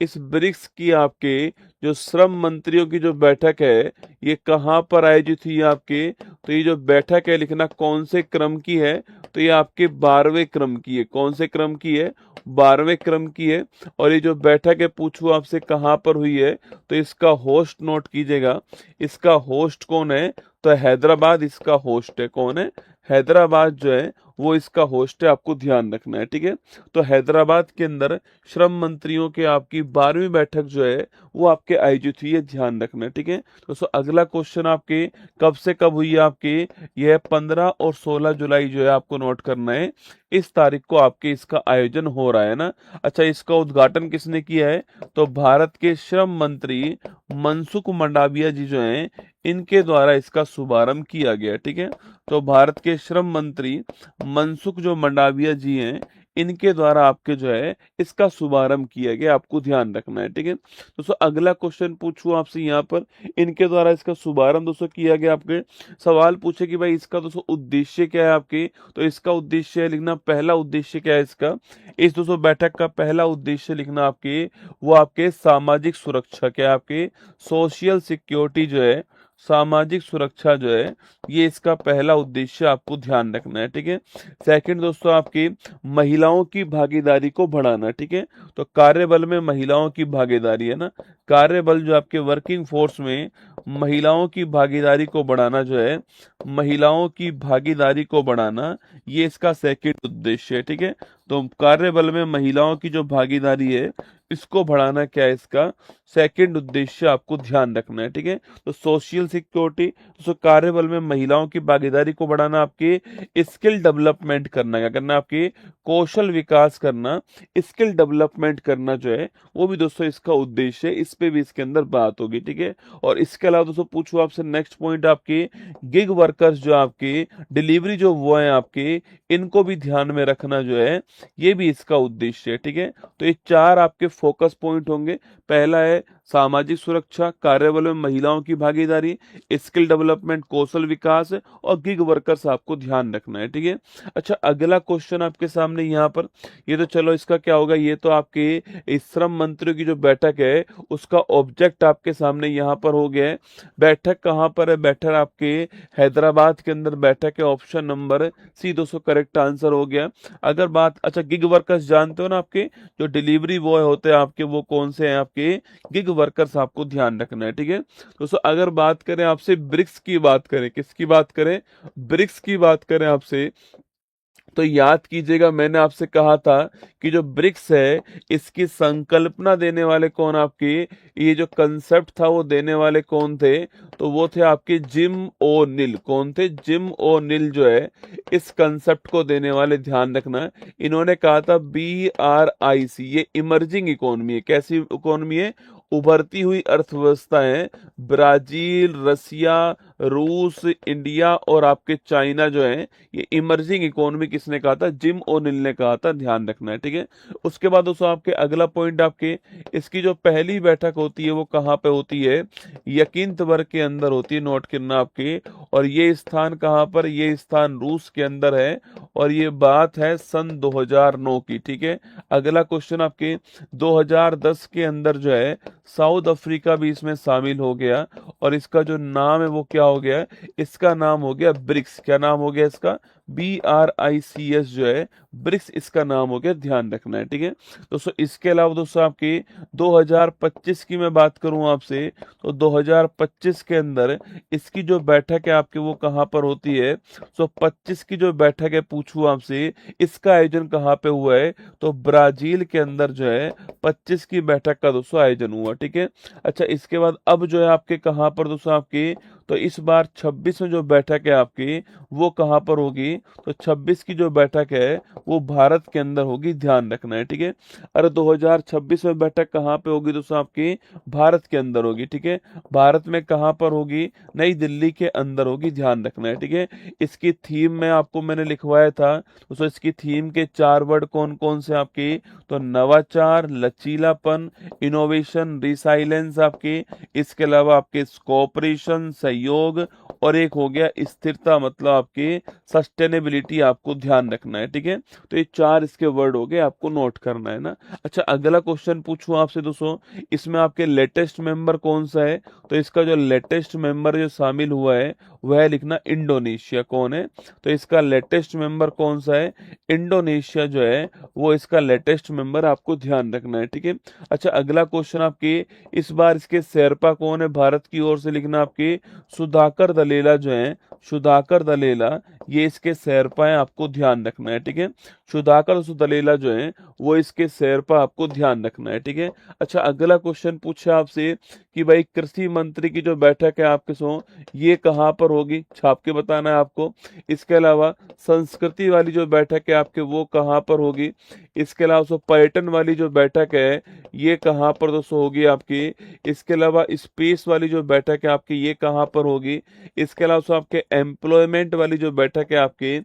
इस ब्रिक्स की आपके जो श्रम मंत्रियों की जो बैठक है ये कहाँ पर आयोजित हुई है आपके, तो ये जो बैठक है लिखना कौन से क्रम की है, तो ये आपके 12वें क्रम की है। कौन से क्रम की है, 12वें क्रम की है। और ये जो बैठक है पूछूं आपसे कहाँ पर हुई है, तो इसका होस्ट नोट कीजिएगा। इसका होस्ट कौन है, तो हैदराबाद इसका होस्ट है। कौन है, हैदराबाद जो है वो इसका होस्ट है, आपको ध्यान रखना है, ठीक है। तो हैदराबाद के अंदर श्रम मंत्रियों के आपकी 12वीं बैठक जो है वो आपके आयोजित हुई है, ध्यान रखना है, ठीक है। तो अगला क्वेश्चन आपके कब से कब हुई है आपके, यह 15 और 16 जुलाई जो है आपको नोट करना है, इस तारीख को आपके इसका आयोजन हो रहा है ना। अच्छा, इसका उद्घाटन किसने किया है, तो भारत के श्रम मंत्री मनसुख मंडाविया जी जो हैं इनके द्वारा इसका शुभारंभ किया गया, ठीक है। तो भारत के श्रम मंत्री मनसुख जो मंडाविया जी हैं इनके द्वारा आपके जो है इसका शुभारंभ किया गया, आपको ध्यान रखना है, ठीक है। दोस्तों अगला क्वेश्चन पूछूं आपसे यहाँ पर, इनके द्वारा इसका शुभारंभ दोस्तों किया गया, आपके सवाल पूछे कि भाई इसका दोस्तों उद्देश्य क्या है आपके, तो इसका उद्देश्य है लिखना, पहला उद्देश्य क्या है इसका, इस दोस्तों बैठक का पहला उद्देश्य लिखना आपके वो आपके सामाजिक सुरक्षा, क्या है आपके सोशल सिक्योरिटी जो है, सामाजिक सुरक्षा जो है ये इसका पहला उद्देश्य, आपको ध्यान रखना है, ठीक है। सेकंड दोस्तों आपकी महिलाओं की भागीदारी को बढ़ाना, ठीक है। तो कार्यबल में महिलाओं की भागीदारी है ना, कार्यबल जो आपके वर्किंग फोर्स में महिलाओं की भागीदारी को बढ़ाना जो है, महिलाओं की भागीदारी को बढ़ाना ये इसका सेकंड उद्देश्य है, ठीक है। तो कार्यबल में महिलाओं की जो भागीदारी है इसको बढ़ाना क्या है इसका सेकंड उद्देश्य, आपको ध्यान रखना है, ठीक है। तो सोशल सिक्योरिटी, तो कार्यबल में महिलाओं की भागीदारी को बढ़ाना, आपके स्किल डेवलपमेंट करना, क्या करना आपके कौशल विकास करना, स्किल डेवलपमेंट करना जो है वो भी दोस्तों इसका उद्देश्य है, इस पे भी इसके अंदर बात होगी, ठीक है। और इसके अलावा दोस्तों पूछूं आपसे नेक्स्ट पॉइंट आपके गिग वर्कर्स जो आपके डिलीवरी जो वो है आपके, इनको भी ध्यान में रखना जो है ये भी इसका उद्देश्य है, ठीक है। तो ये 4 आपके फोकस पॉइंट होंगे। पहला है सामाजिक सुरक्षा, कार्यबल में महिलाओं की भागीदारी, स्किल डेवलपमेंट कौशल विकास और गिग वर्कर्स, आपको ध्यान रखना है, ठीक है। अच्छा, अगला क्वेश्चन आपके सामने यहाँ पर, ये तो चलो इसका क्या होगा, ये तो आपके इस श्रम मंत्रियों की जो बैठक है उसका ऑब्जेक्ट आपके सामने यहाँ पर हो गया है। बैठक कहाँ पर है, बैठक आपके हैदराबाद के अंदर बैठक है, ऑप्शन नंबर सी दोस्तों करेक्ट आंसर हो गया। अगर बात, अच्छा गिग वर्कर्स जानते हो ना, आपके जो डिलीवरी बॉय होते हैं आपके वो कौन से हैं, आपके गिग वर्कर्स, आपको ध्यान रखना है, ठीक है। दोस्तों अगर बात करें आपसे ब्रिक्स की बात करें, किसकी बात करें, ब्रिक्स की बात करें आपसे, तो याद कीजिएगा, मैंने आपसे कहा था कि जो ब्रिक्स है इसकी संकल्पना देने वाले कौन, आपके ये जो कंसेप्ट था वो देने वाले कौन थे, तो वो थे आपके जिम ओ निल। कौन थे? जिम ओ निल जो है इस कंसेप्ट को देने वाले, ध्यान रखना। इन्होंने कहा था BRIC, ये इमर्जिंग इकोनॉमी है। कैसी इकोनॉमी है? उभरती हुई अर्थव्यवस्था है। ब्राजील, रसिया, रूस, इंडिया और आपके चाइना जो है ये इमर्जिंग इकोनॉमी किसने कहा था? जिम ओनिल ने कहा था, ध्यान रखना है, ठीक है। उसके बाद दोस्तों आपके अगला पॉइंट, आपके इसकी जो पहली बैठक होती है वो कहाँ पे होती है? यकीनतबर्ग के अंदर होती है, नोट करना आपके। और ये स्थान कहाँ पर? ये स्थान रूस के अंदर है और ये बात है सन 2009 की, ठीक है। अगला क्वेश्चन आपके 2010 के अंदर जो है साउथ अफ्रीका भी इसमें शामिल हो गया और इसका जो नाम है वो क्या हो गया? इसका नाम हो गया ब्रिक्स। क्या नाम हो गया इसका? BRICS जो है ब्रिक्स इसका नाम हो गया, ध्यान रखना है, ठीक है दोस्तों। इसके अलावा दोस्तों आपकी 2025 की मैं बात करूं आपसे, तो 2025 के अंदर इसकी जो बैठक है आपकी वो कहाँ पर होती है? तो 25 की जो बैठक है, पूछूं आपसे इसका आयोजन कहाँ पे हुआ है? तो ब्राजील के अंदर जो है 25 की बैठक का दोस्तों आयोजन हुआ, ठीक है। अच्छा, इसके बाद अब जो है आपके कहाँ पर दोस्तों आपकी, तो इस बार 26 में जो बैठक है आपकी वो कहाँ पर होगी? तो 26 की जो बैठक है वो भारत के अंदर होगी, ध्यान रखना है, ठीक है। अरे 2026 में बैठक कहाँ पे होगी दोस्तों? आपकी भारत के अंदर होगी, ठीक है। भारत में कहाँ पर होगी? नई दिल्ली के अंदर होगी, ध्यान रखना है, ठीक है। इसकी थीम में आपको मैंने लिखवाया था दोस्तों, इसकी थीम के 4 वर्ड कौन कौन से आपकी? तो नवाचार, लचीलापन, इनोवेशन, रिसाइलेंस आपकी, इसके अलावा आपके कोऑपरेशन, सहयोग, और एक हो गया स्थिरता, मतलब आपकी सस्टेनेबिलिटी, आपको ध्यान रखना है, ठीक है। तो ये 4 इसके वर्ड हो गए, आपको नोट करना है ना। अच्छा, अगला क्वेश्चन पूछूं आपसे दोस्तों, इसमें आपके लेटेस्ट मेंबर कौन सा है? तो इसका जो लेटेस्ट मेंबर जो शामिल हुआ है वह है लिखना इंडोनेशिया। कौन है? तो इसका लेटेस्ट मेंबर कौन सा है? इंडोनेशिया जो है वो इसका लेटेस्ट मेंबर, आपको ध्यान रखना है, ठीक है। अच्छा, अगला क्वेश्चन आपके, इस बार इसके शेरपा कौन है भारत की ओर से? लिखना आपके सुधाकर दलेला जो है, सुधाकर दलेला ये इसके शेरपा है, आपको ध्यान रखना है, ठीक है। सुधाकर दलेला जो है वो इसके शेरपा, आपको ध्यान रखना है, ठीक है। अच्छा, अगला क्वेश्चन पूछा आपसे कि भाई कृषि मंत्री की जो बैठक है आपके सो ये कहाँ पर होगी? छाप के बताना है आपको। इसके अलावा संस्कृति वाली जो बैठक है आपके वो कहाँ पर होगी? इसके अलावा पर्यटन वाली जो बैठक है ये कहाँ पर दोस्तों होगी आपकी? इसके अलावा स्पेस वाली जो बैठक है आपकी ये कहाँ पर होगी? इसके अलावा आपके एम्प्लॉयमेंट वाली जो बैठक है आपकी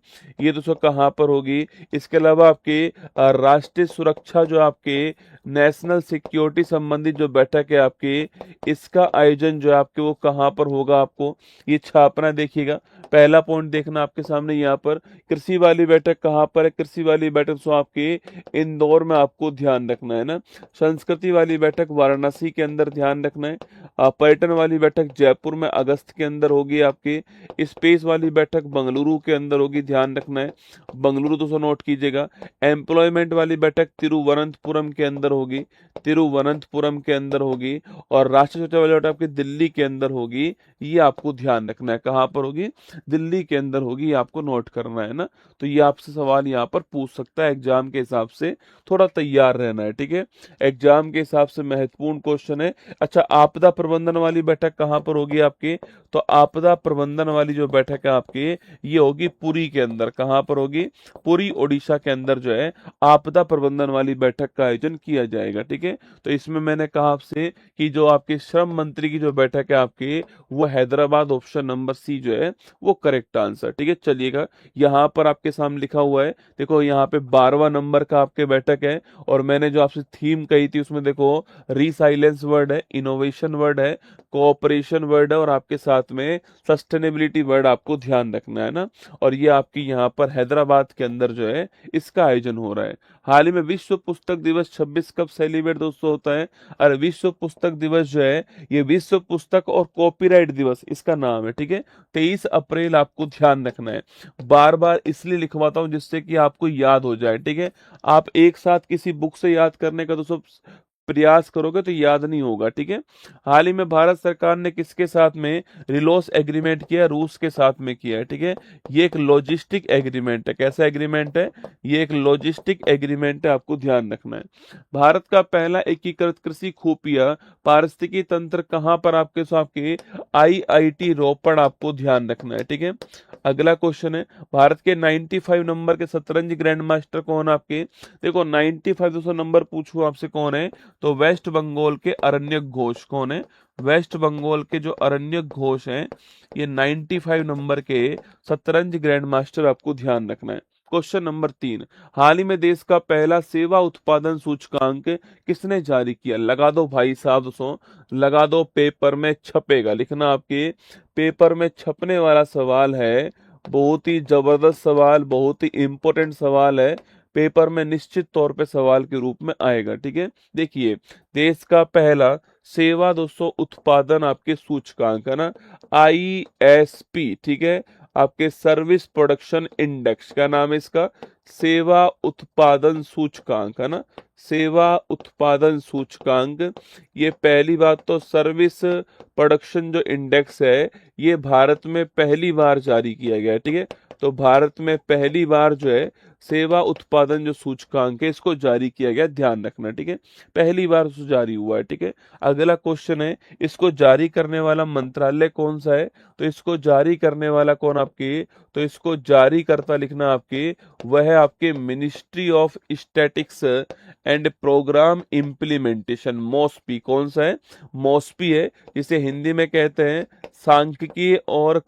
ये दोस्तों कहाँ पर होगी? इसके अलावा आपके राष्ट्रीय सुरक्षा जो आपके नेशनल सिक्योरिटी संबंधित जो बैठक है आपकी इसका आयोजन जो है आपके वो कहाँ पर होगा? आपको ये छापना, देखिएगा पहला पॉइंट देखना आपके सामने यहाँ पर, कृषि वाली बैठक कहाँ पर है? कृषि वाली बैठक सो आपके इंदौर में, आपको ध्यान रखना है ना। संस्कृति वाली बैठक वाराणसी के अंदर, ध्यान रखना है। पर्यटन वाली बैठक जयपुर में अगस्त के अंदर होगी आपकी। स्पेस वाली बैठक बंगलुरु के अंदर होगी, ध्यान रखना है, बंगलुरु दोस्तों नोट कीजिएगा। एम्प्लॉयमेंट वाली बैठक तिरुवनंतपुरम के अंदर होगी, तिरुवनंतपुरम के अंदर होगी। और राष्ट्रीय सुरक्षा वाली बैठक आपकी दिल्ली के अंदर होगी, ये आपको ध्यान रखना है। कहाँ पर होगी? दिल्ली के अंदर होगी, ये आपको नोट करना है ना। तो ये आपसे सवाल यहाँ पर पूछ सकता है, एग्जाम के हिसाब से थोड़ा तैयार रहना है, ठीक है। एग्जाम के हिसाब से महत्वपूर्ण क्वेश्चन है। अच्छा, आपदा प्रबंधन वाली बैठक कहाँ पर होगी आपकी? तो आपदा प्रबंधन वाली जो बैठक है आपकी ये होगी पुरी के अंदर। कहाँ पर होगी? पुरी, ओडिशा के अंदर जो है आपदा प्रबंधन वाली बैठक का आयोजन किया जाएगा, ठीक है। तो इसमें मैंने कहा आपसे कि जो आपके श्रम मंत्री की जो बैठक है आपकी वो हैदराबाद, ऑप्शन नंबर सी जो है वो करेक्ट आंसर, ठीक है। चलिएगा, यहाँ पर आपके सामने लिखा हुआ है, देखो यहाँ पे 12वां नंबर का आपके बैठक है। और मैंने जो आपसे थीम कही थी उसमें देखो रिसाइलेंस वर्ड है, इनोवेशन वर्ड है, कोऑपरेशन वर्ड है और आपके साथ में सस्टेनेबिलिटी वर्ड, आपको ध्यान रखना है ना। और ये आपकी यहाँ पर हैदराबाद के अंदर जो है इसका आयोजन हो रहा है। हाल ही में विश्व पुस्तक दिवस 26 कब सेलिब्रेट दोस्तों होता है? और विश्व पुस्तक दिवस जो है ये विश्व पुस्तक और कॉपीराइट दिवस इसका नाम है, ठीक है। 23 अप्रैल, आपको ध्यान रखना है। बार बार इसलिए लिखवाता हूं जिससे कि आपको याद हो जाए, ठीक है। आप एक साथ किसी बुक से याद करने का दोस्तों प्रयास करोगे तो याद नहीं होगा, ठीक है। हाल ही में भारत सरकार ने किसके साथ में रिलोस एग्रीमेंट किया? रूस के साथ में किया है, ठीक है। ये एक लॉजिस्टिक एग्रीमेंट है। कैसा एग्रीमेंट है? ये एक लॉजिस्टिक एग्रीमेंट है, आपको ध्यान रखना है। भारत का पहला एकीकृत कृषि खुफिया पारिस्थितिकी तंत्र कहां पर आपके आईआईटी रोपड़, आपको ध्यान रखना है, ठीक है। अगला क्वेश्चन है, भारत के 95 नंबर के शतरंज ग्रैंड मास्टर कौन आपके? देखो 95 200 नंबर पूछूं आपसे कौन है, तो वेस्ट बंगाल के अरण्यक घोष। कौन है? वेस्ट बंगाल के जो अरण्यक घोष हैं, ये 95 नंबर के शतरंज ग्रैंड मास्टर, आपको ध्यान रखना है। क्वेश्चन नंबर 3, हाल ही में देश का पहला सेवा उत्पादन सूचकांक किसने जारी किया? लगा दो भाई साहब, दोस्तों लगा दो, पेपर में छपेगा, लिखना आपके पेपर में छपने वाला सवाल है। बहुत ही जबरदस्त सवाल, बहुत ही इंपॉर्टेंट सवाल है, पेपर में निश्चित तौर पे सवाल के रूप में आएगा, ठीक है। देखिए, देश का पहला सेवा दोस्तों उत्पादन आपके सूचकांक है ना, आईएसपी, ठीक है। आपके सर्विस प्रोडक्शन इंडेक्स, क्या नाम है इसका? सेवा उत्पादन सूचकांक, है ना, सेवा उत्पादन सूचकांक। ये पहली बात तो सर्विस प्रोडक्शन जो इंडेक्स है, ये भारत में पहली बार जारी किया गया है, ठीक है। तो भारत में पहली बार जो है सेवा उत्पादन जो सूचकांक है, इसको जारी किया गया, ध्यान रखना, ठीक है। पहली बार उसको जारी हुआ है, ठीक है। अगला क्वेश्चन है, इसको जारी करने वाला मंत्रालय कौन सा है? तो इसको जारी करने वाला कौन आपके? तो इसको जारी करता, लिखना आपके, वह है आपके ministry of statics and programme implementation, MoSPI. कौन सा है? मॉस्पी है, जिसे हिंदी में कहते हैं सांख्यिकीय और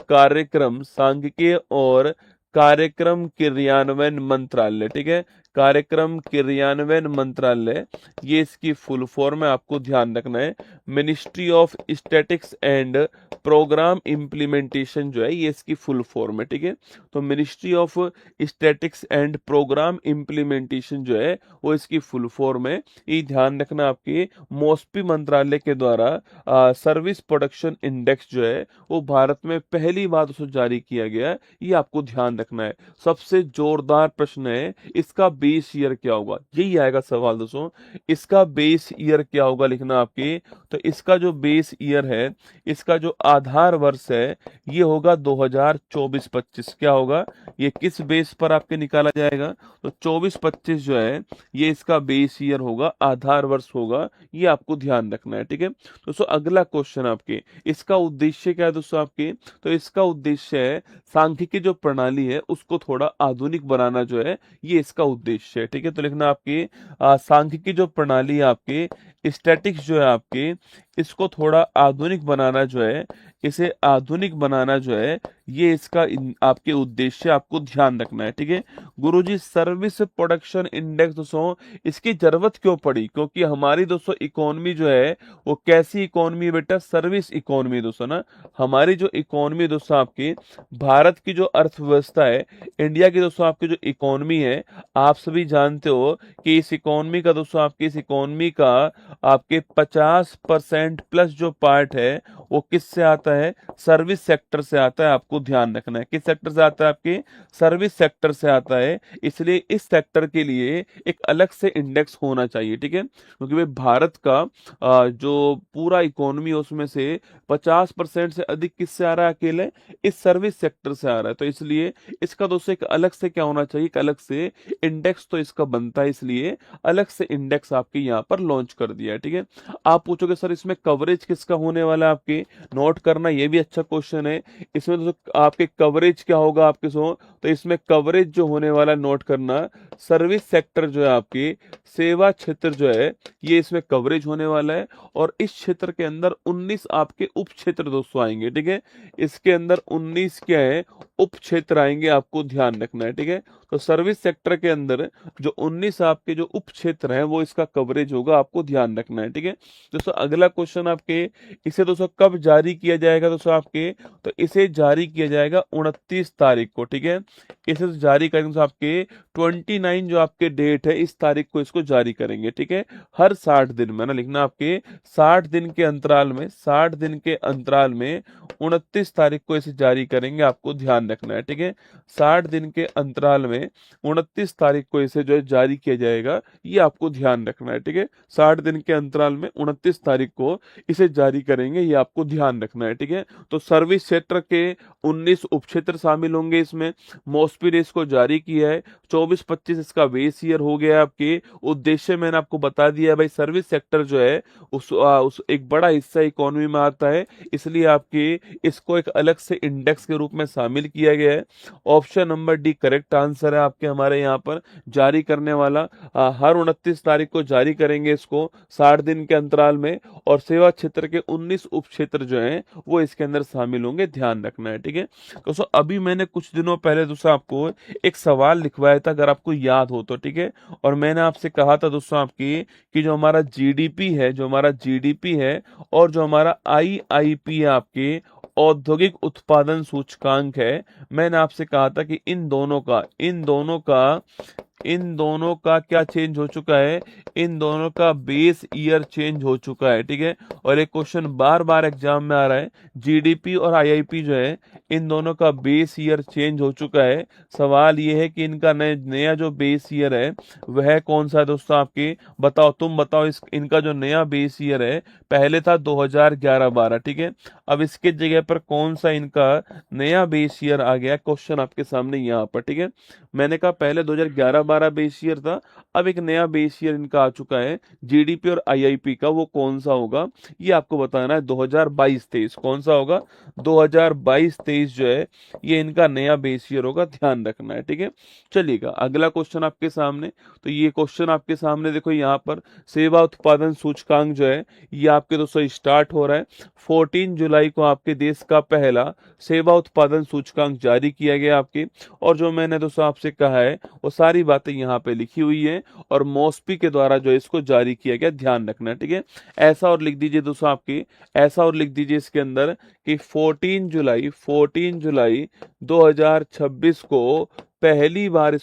कार्यक्रम क्रियान्वयन मंत्रालय, ठीक है। कार्यक्रम क्रियान्वयन मंत्रालय, ये इसकी फुल फॉर्म है, आपको ध्यान रखना है। Ministry of statics and programme implementation जो है, ये इसकी फुल फॉर्म है, ठीक है। तो ministry of statics and programme implementation जो है, वो इसकी फुल फॉर्म है। ये ध्यान रखना, आपके मॉस्पी मंत्रालय के द्वारा सर्विस प्रोडक्शन इंडेक्स जो है, वो भारत में पहली बार उसको जारी किया गया है, ये आपको ध्यान रखना है। सबसे जोरदार प्रश्न है, इसका बेस ईयर क्या होगा? यही आएगा सवाल दोस्तों, इसका बेस ईयर क्या होगा, लिखना आपके। तो इसका जो बेस ईयर है, इसका जो आधार वर्ष है, ये होगा 2024-25। क्या होगा? ये किस बेस पर आपके निकाला जाएगा? तो 24-25 जो है, ये इसका बेस ईयर होगा, आधार वर्ष होगा, ये आपको ध्यान रखना है, ठीक है। दोस्तों अगला क्वेश्चन आपके, इसका उद्देश्य क्या है दोस्तों आपके? तो इसका उद्देश्य है सांख्यिकी जो प्रणाली है, उसको थोड़ा आधुनिक बनाना जो है, ये इसका उद्देश्य है, ठीक है। तो लिखना आपके सांख्यिकी जो प्रणाली है आपके, स्टैटिक्स जो है आपके, इसको थोड़ा आधुनिक बनाना जो है, इसे आधुनिक बनाना जो है, ये इसका आपके उद्देश्य, आपको ध्यान रखना है, ठीक है। गुरुजी सर्विस प्रोडक्शन इंडेक्स दोस्तों, इसकी जरूरत क्यों पड़ी? क्योंकि हमारी दोस्तों इकोनॉमी जो है, वो कैसी इकोनॉमी है बेटा? सर्विस इकोनॉमी दोस्तों ना। हमारी जो इकोनॉमी दोस्तों आपकी, भारत की जो अर्थव्यवस्था है, इंडिया की दोस्तों आपकी जो इकोनॉमी है, आप सभी जानते हो कि इस इकोनॉमी का दोस्तों आपकी, इस इकोनॉमी का आपके 50% प्लस जो पार्ट है, वो किससे आता है? सर्विस सेक्टर से आता है, आपको ध्यान रखना है। किस सेक्टर से आता है? आपके सर्विस सेक्टर से आता है। इसलिए इस सेक्टर के लिए एक अलग से इंडेक्स होना चाहिए, ठीक है। क्योंकि भाई भारत का जो पूरा इकोनॉमी है, उसमें से 50% से अधिक किससे आ रहा है? अकेले इस सर्विस सेक्टर से आ रहा है। तो इसलिए इसका दोस्तों एक अलग से क्या होना चाहिए? एक अलग से इंडेक्स तो इसका बनता है, इसलिए अलग से इंडेक्स आपके यहाँ पर लॉन्च कर दिया है, ठीक है। आप पूछोगे सर इसमें कवरेज किसका होने वाला है? आपके नोट करना, ये भी अच्छा क्वेश्चन है। इसमें दोस्तों आपके कवरेज क्या होगा आपके तो इसमें कवरेज जो होने वाला, नोट करना, सर्विस सेक्टर जो है आपकी, सेवा क्षेत्र जो है, ये इसमें कवरेज होने वाला है। और इस क्षेत्र के अंदर 19 आपके उप क्षेत्र दोस्तों आएंगे, ठीक है। इसके अंदर 19 क्या है? उप क्षेत्र आएंगे, आपको ध्यान रखना है, ठीक है। तो सर्विस सेक्टर के अंदर जो 19 आपके जो उप क्षेत्र हैं, वो इसका कवरेज होगा, आपको ध्यान रखना है, ठीक है। दोस्तों अगला क्वेश्चन आपके, इसे दोस्तों कब जारी किया जाएगा दोस्तों आपके? तो इसे जारी किया जाएगा 29 तारीख को, ठीक है। इसे जारी करेंगे आपके 29 जो आपके डेट है इस तारीख को इसको जारी करेंगे, ठीक है। हर 60 दिन में ना लिखना आपके 60 दिन के अंतराल में, 60 दिन के अंतराल में 29 तारीख को इसे जारी करेंगे, आपको ध्यान रखना है, ठीक है। 60 दिन के अंतराल में 29 तारीख को इसे जो है जारी किया जाएगा, ये आपको ध्यान रखना है, ठीक है। 60 दिन के अंतराल में 29 तारीख को इसे जारी करेंगे, ये आपको ध्यान रखना है, ठीक है। तो सर्विस क्षेत्र के 19 उपक्षेत्र शामिल होंगे इसमें। मॉस्पी ने इसको जारी किया है, 24-25 इसका बेस ईयर हो गया है आपके। उद्देश्य मैंने आपको बता दिया है भाई, सर्विस सेक्टर जो है उस एक बड़ा हिस्सा इकोनॉमी में आता है, इसलिए आपके इसको एक अलग से इंडेक्स के रूप में शामिल किया गया है। Option number D correct answer है आपके हमारे यहाँ पर जारी करने वाला। हर 29 तारीख को जारी करेंगे इसको 60 दिन के अंतराल में, और सेवा क्षेत्र के 19 उप क्षेत्र जो हैं वो इसके अंदर शामिल होंगे, ध्यान रखना है, ठीक है। दोस्तों अभी मैंने कुछ दिनों पहले दोस्तों आपको एक सवाल लिखवाया था, अगर आपको याद हो तो, ठीक है। और मैंने आपसे कहा था दोस्तों आपकी कि जो हमारा जीडीपी है, जो हमारा जीडीपी है और जो हमारा आईआईपी है आपके औद्योगिक उत्पादन सूचकांक है, मैंने आपसे कहा था कि इन दोनों का क्या चेंज हो चुका है, इन दोनों का बेस ईयर चेंज हो चुका है, ठीक है। और एक क्वेश्चन बार बार एग्जाम में आ रहा है, जीडीपी और आईआईपी जो है इन दोनों का बेस ईयर चेंज हो चुका है। सवाल ये है कि इनका नया जो बेस ईयर है वह कौन सा है दोस्तों आपके, बताओ, तुम बताओ। इनका जो नया बेस ईयर है पहले था 2011-12, ठीक है। अब इसके जगह पर कौन सा इनका नया बेस ईयर आ गया, क्वेश्चन आपके सामने यहाँ पर, ठीक है। मैंने कहा पहले 2011-12 बेस ईयर था, अब एक नया बेस ईयर इनका आ चुका है जीडीपी और आईआईपी का, वो कौन सा होगा ये आपको बताना है। 2022-23 कौन सा होगा, 2022-23 जो है ये इनका नया बेस ईयर होगा, ध्यान रखना है, ठीक है। चलिएगा अगला क्वेश्चन आपके सामने। तो ये क्वेश्चन आपके सामने देखो, यहाँ पर सेवा उत्पादन सूचकांक जो है ये आपके दोस्तों स्टार्ट हो रहा है। 14 जुलाई को आपके देश का पहला सेवा उत्पादन सूचकांक जारी किया गया आपके, और जो मैंने दोस्तों आपसे कहा है वो सारी बातें यहाँ पे लिखी हुई है, और मॉस्पी के द्वारा जो इसको जारी किया गया, ध्यान रखना है, ठीक है। ऐसा और लिख दीजिए दोस्तों आपकी, ऐसा और लिख दीजिए इसके अंदर कि 14 जुलाई 2026 को पहली बार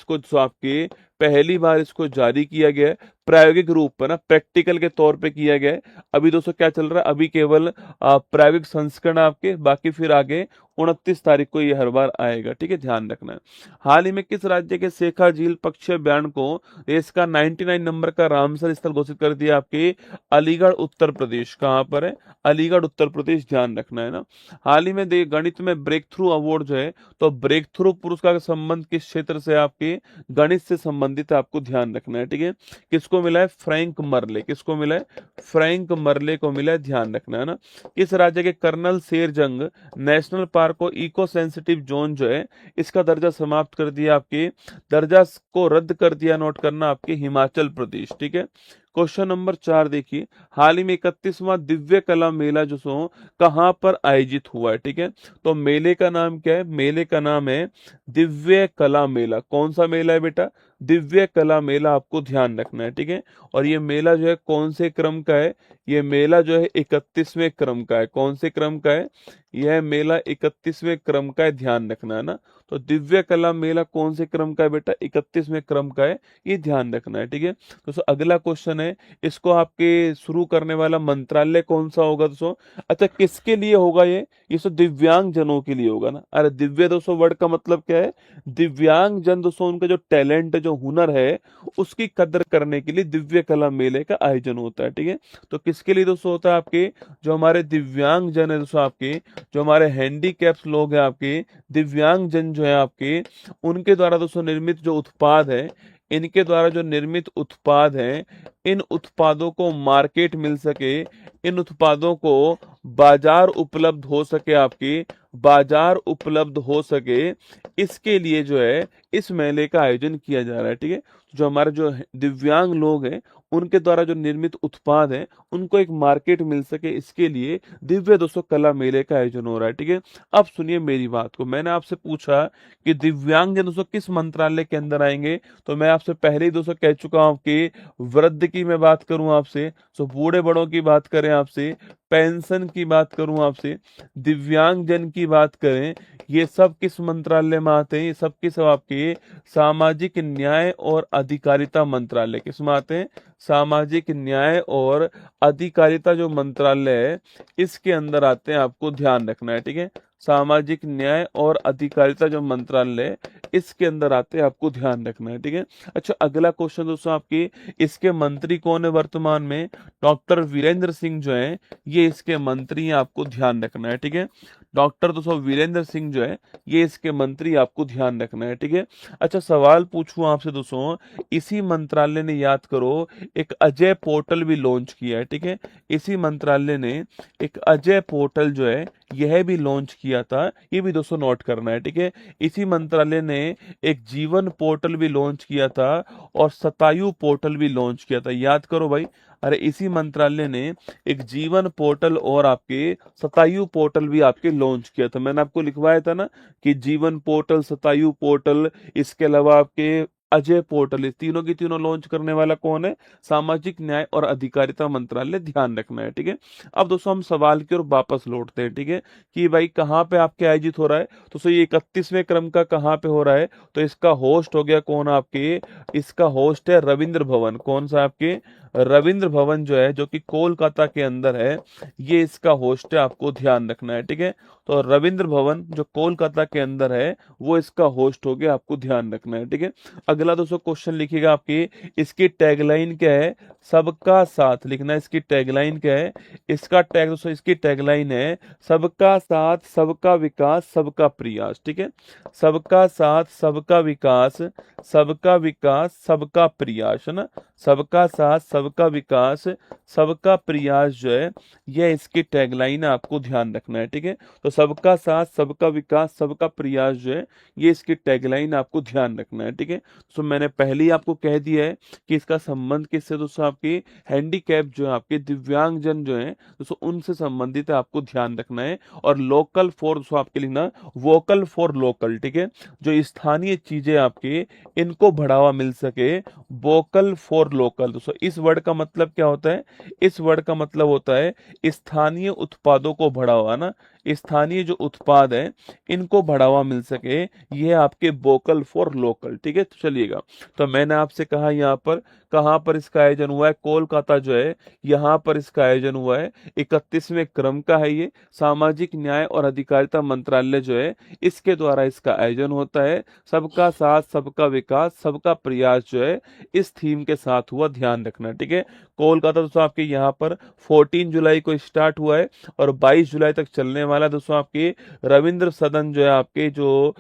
इसको जारी किया गया है, प्रायोगिक रूप पर ना, प्रैक्टिकल के तौर पे किया गया है। अभी दोस्तों क्या चल रहा है, अभी केवल प्रायोगिक संस्करण आपके, बाकी फिर आगे 29 तारीख को ये हर बार आएगा, ठीक है, ध्यान रखना है। हाल ही में किस राज्य के शेखा झील पक्षी अभियान को देश का 99 नंबर का रामसर स्थल घोषित कर दिया, आपके अलीगढ़ उत्तर प्रदेश। कहाँ पर है, अलीगढ़ उत्तर प्रदेश, ध्यान रखना है ना। हाल ही में गणित में ब्रेक थ्रू अवार्ड जो है, तो ब्रेक थ्रू पुरस्कार का संबंध किस क्षेत्र से, आपके गणित से संबंधित है, आपको ध्यान रखना है, ठीक है। किसको मिला है, फ्रैंक मर्ले, किसको मिला है, फ्रैंक मर्ले को मिला है, ध्यान रखना है ना। किस राज्य के कर्नल शेरजंग नेशनल पार्क को इको सेंसिटिव जोन जो है इसका दर्जा समाप्त कर दिया, आपके दर्जा को रद्द कर दिया, नोट करना, आपके हिमाचल प्रदेश, ठीक है। क्वेश्चन नंबर 4 देखिए, हाल ही में 31वां दिव्य कला मेला जो सो कहां पर आयोजित हुआ है, ठीक है। तो मेले का नाम क्या है, मेले का नाम है दिव्य कला मेला। कौन सा मेला है बेटा, दिव्य कला मेला, आपको ध्यान रखना है, ठीक है। और ये मेला जो है कौन से क्रम का है, ये मेला जो है 31वें क्रम का है। कौन से क्रम का है, यह मेला 31वें क्रम का है, ध्यान रखना है ना। तो दिव्य कला मेला कौन से क्रम का है बेटा, 31वें क्रम का है, ये ध्यान रखना है, ठीक है। दोस्तों अगला क्वेश्चन है, इसको आपके शुरू करने वाला मंत्रालय कौन सा होगा दोस्तों। अच्छा किसके लिए होगा ये तो दिव्यांग जनों के लिए होगा ना। अरे दिव्य दोस्तों वर्ड का मतलब क्या है, दिव्यांग जन दोस्तों, उनका जो टैलेंट जो हुनर है उसकी कदर करने के लिए दिव्य कला मेले का आयोजन होता है, ठीक है। तो किसके लिए दोस्तों होता है, आपके जो हमारे दिव्यांग जन है दोस्तों, आपके जो हमारे हैंडीकैप्स लोग हैं, आपके दिव्यांग जन जो है आपके, उनके द्वारा दोस्तों निर्मित जो उत्पाद है, इनके द्वारा जो निर्मित उत्पाद हैं, इन उत्पादों को मार्केट मिल सके, इन उत्पादों को बाजार उपलब्ध हो सके, आपकी बाजार उपलब्ध हो सके, इसके लिए जो है इस मेले का आयोजन किया जा रहा है, ठीक है। जो हमारे जो दिव्यांग लोग हैं उनके द्वारा जो निर्मित उत्पाद हैं उनको एक मार्केट मिल सके, इसके लिए दिव्य दोस्तों कला मेले का आयोजन हो रहा है, ठीक है। अब सुनिए मेरी बात को, मैंने आपसे पूछा कि दिव्यांग जन दोस्तों किस मंत्रालय के अंदर आएंगे, तो मैं आपसे पहले ही दोस्तों कह चुका हूं कि वृद्ध की की मैं बात करूं आपसे, तो बूढ़े बड़ों की बात करें आपसे, पेंशन की बात करूं आपसे, दिव्यांग जन की बात करें, ये सब किस मंत्रालय में आते हैं? ये सब के सब आपके सामाजिक न्याय और अधिकारिता मंत्रालय, किस में आते हैं? सामाजिक न्याय और अधिकारिता जो मंत्रालय है इसके अंदर आते हैं, आपको ध्यान रखना है, ठीक है। सामाजिक न्याय और अधिकारिता जो मंत्रालय है इसके अंदर आते हैं, आपको ध्यान रखना है, ठीक है। अच्छा, अगला क्वेश्चन दोस्तों आपके, इसके मंत्री कौन है वर्तमान में? डॉक्टर वीरेंद्र सिंह जो है ये इसके मंत्री हैं, आपको ध्यान रखना है, ठीक है। डॉक्टर दोस्तों वीरेंद्र सिंह जो है ये इसके मंत्री, आपको ध्यान रखना है, ठीक है। अच्छा, सवाल पूछूं आपसे दोस्तों, इसी मंत्रालय ने, याद करो, एक अजय पोर्टल भी लॉन्च किया है, ठीक है। इसी मंत्रालय ने एक अजय पोर्टल जो है यह भी लॉन्च किया था, ये भी दोस्तों नोट करना है, ठीक है। इसी मंत्रालय ने एक जीवन पोर्टल भी लॉन्च किया था और शतायु पोर्टल भी लॉन्च किया था, याद करो भाई। अरे इसी मंत्रालय ने एक जीवन पोर्टल और आपके शतायु पोर्टल भी आपके लॉन्च किया था। मैंने आपको लिखवाया था ना कि जीवन पोर्टल, शतायु पोर्टल, इसके अलावा आपके अजय पोर्टल, इस तीनों की तीनों लॉन्च करने वाला कौन है? सामाजिक न्याय और अधिकारिता मंत्रालय, ध्यान रखना है, ठीक है। अब दोस्तों हम सवाल की ओर वापस लौटते हैं, ठीक है, कि भाई कहाँ पे आपके आयोजित हो रहा है? तो सो ये 31वें क्रम का कहाँ पे हो रहा है? तो इसका होस्ट हो गया कौन आपके? इसका होस्ट है रविंद्र भवन। कौन सा आपके? रविंद्र भवन जो है, जो कि कोलकाता के अंदर है, ये इसका होस्ट है, आपको ध्यान रखना है, ठीक है। तो रविंद्र भवन जो कोलकाता के अंदर है वो इसका होस्ट हो गया, आपको ध्यान रखना है, ठीक है। अगला दोस्तों क्वेश्चन लिखिएगा आपकी, इसकी टैगलाइन क्या है? सबका साथ लिखना है। इसकी टैगलाइन क्या है? इसका टैग दोस्तों, इसकी टैगलाइन है सबका साथ, सबका विकास, सबका प्रयास, ठीक है। सबका साथ, सबका विकास, सबका विकास, सबका प्रयास, है ना। सबका साथ, सबका विकास, सबका प्रयास जो है यह इसकी टैगलाइन है, आपको ध्यान रखना है, ठीक है। तो सबका साथ, सबका विकास, सबका प्रयास जो है ये इसकी टैगलाइन, आपको ध्यान रखना है, ठीक है। तो मैंने पहले ही आपको कह दिया है कि इसका संबंध किससे? दोस्तों आपके हैंडीकैप जो है, आपके दिव्यांग जन जो है दोस्तों, उनसे संबंधित है, आपको ध्यान रखना है। और लोकल फॉर दोस्तों आपके लिखना वोकल फॉर लोकल, ठीक है। जो स्थानीय चीजें आपके इनको बढ़ावा मिल सके, वोकल फॉर लोकल। दोस्तों इस वर्ड का मतलब क्या होता है? इस वर्ड का मतलब होता है स्थानीय उत्पादों को बढ़ावा ना, स्थानीय जो उत्पाद है इनको बढ़ावा मिल सके, यह आपके वोकल फॉर लोकल, ठीक है। तो चलिएगा, तो मैंने आपसे कहा यहाँ पर कहाँ पर इसका आयोजन हुआ है? कोलकाता जो है यहाँ पर इसका आयोजन हुआ है। 31वें क्रम का है ये, सामाजिक न्याय और अधिकारिता मंत्रालय जो है इसके द्वारा इसका आयोजन होता है। सबका साथ, सबका विकास, सबका प्रयास जो है इस थीम के साथ हुआ, ध्यान रखना, ठीक है। कोलकाता दोस्तों आपके यहाँ पर 14 जुलाई को स्टार्ट हुआ है और 22 जुलाई तक चलने वाला दोस्तों आपके रविंद्र सदन जो है आपके, जो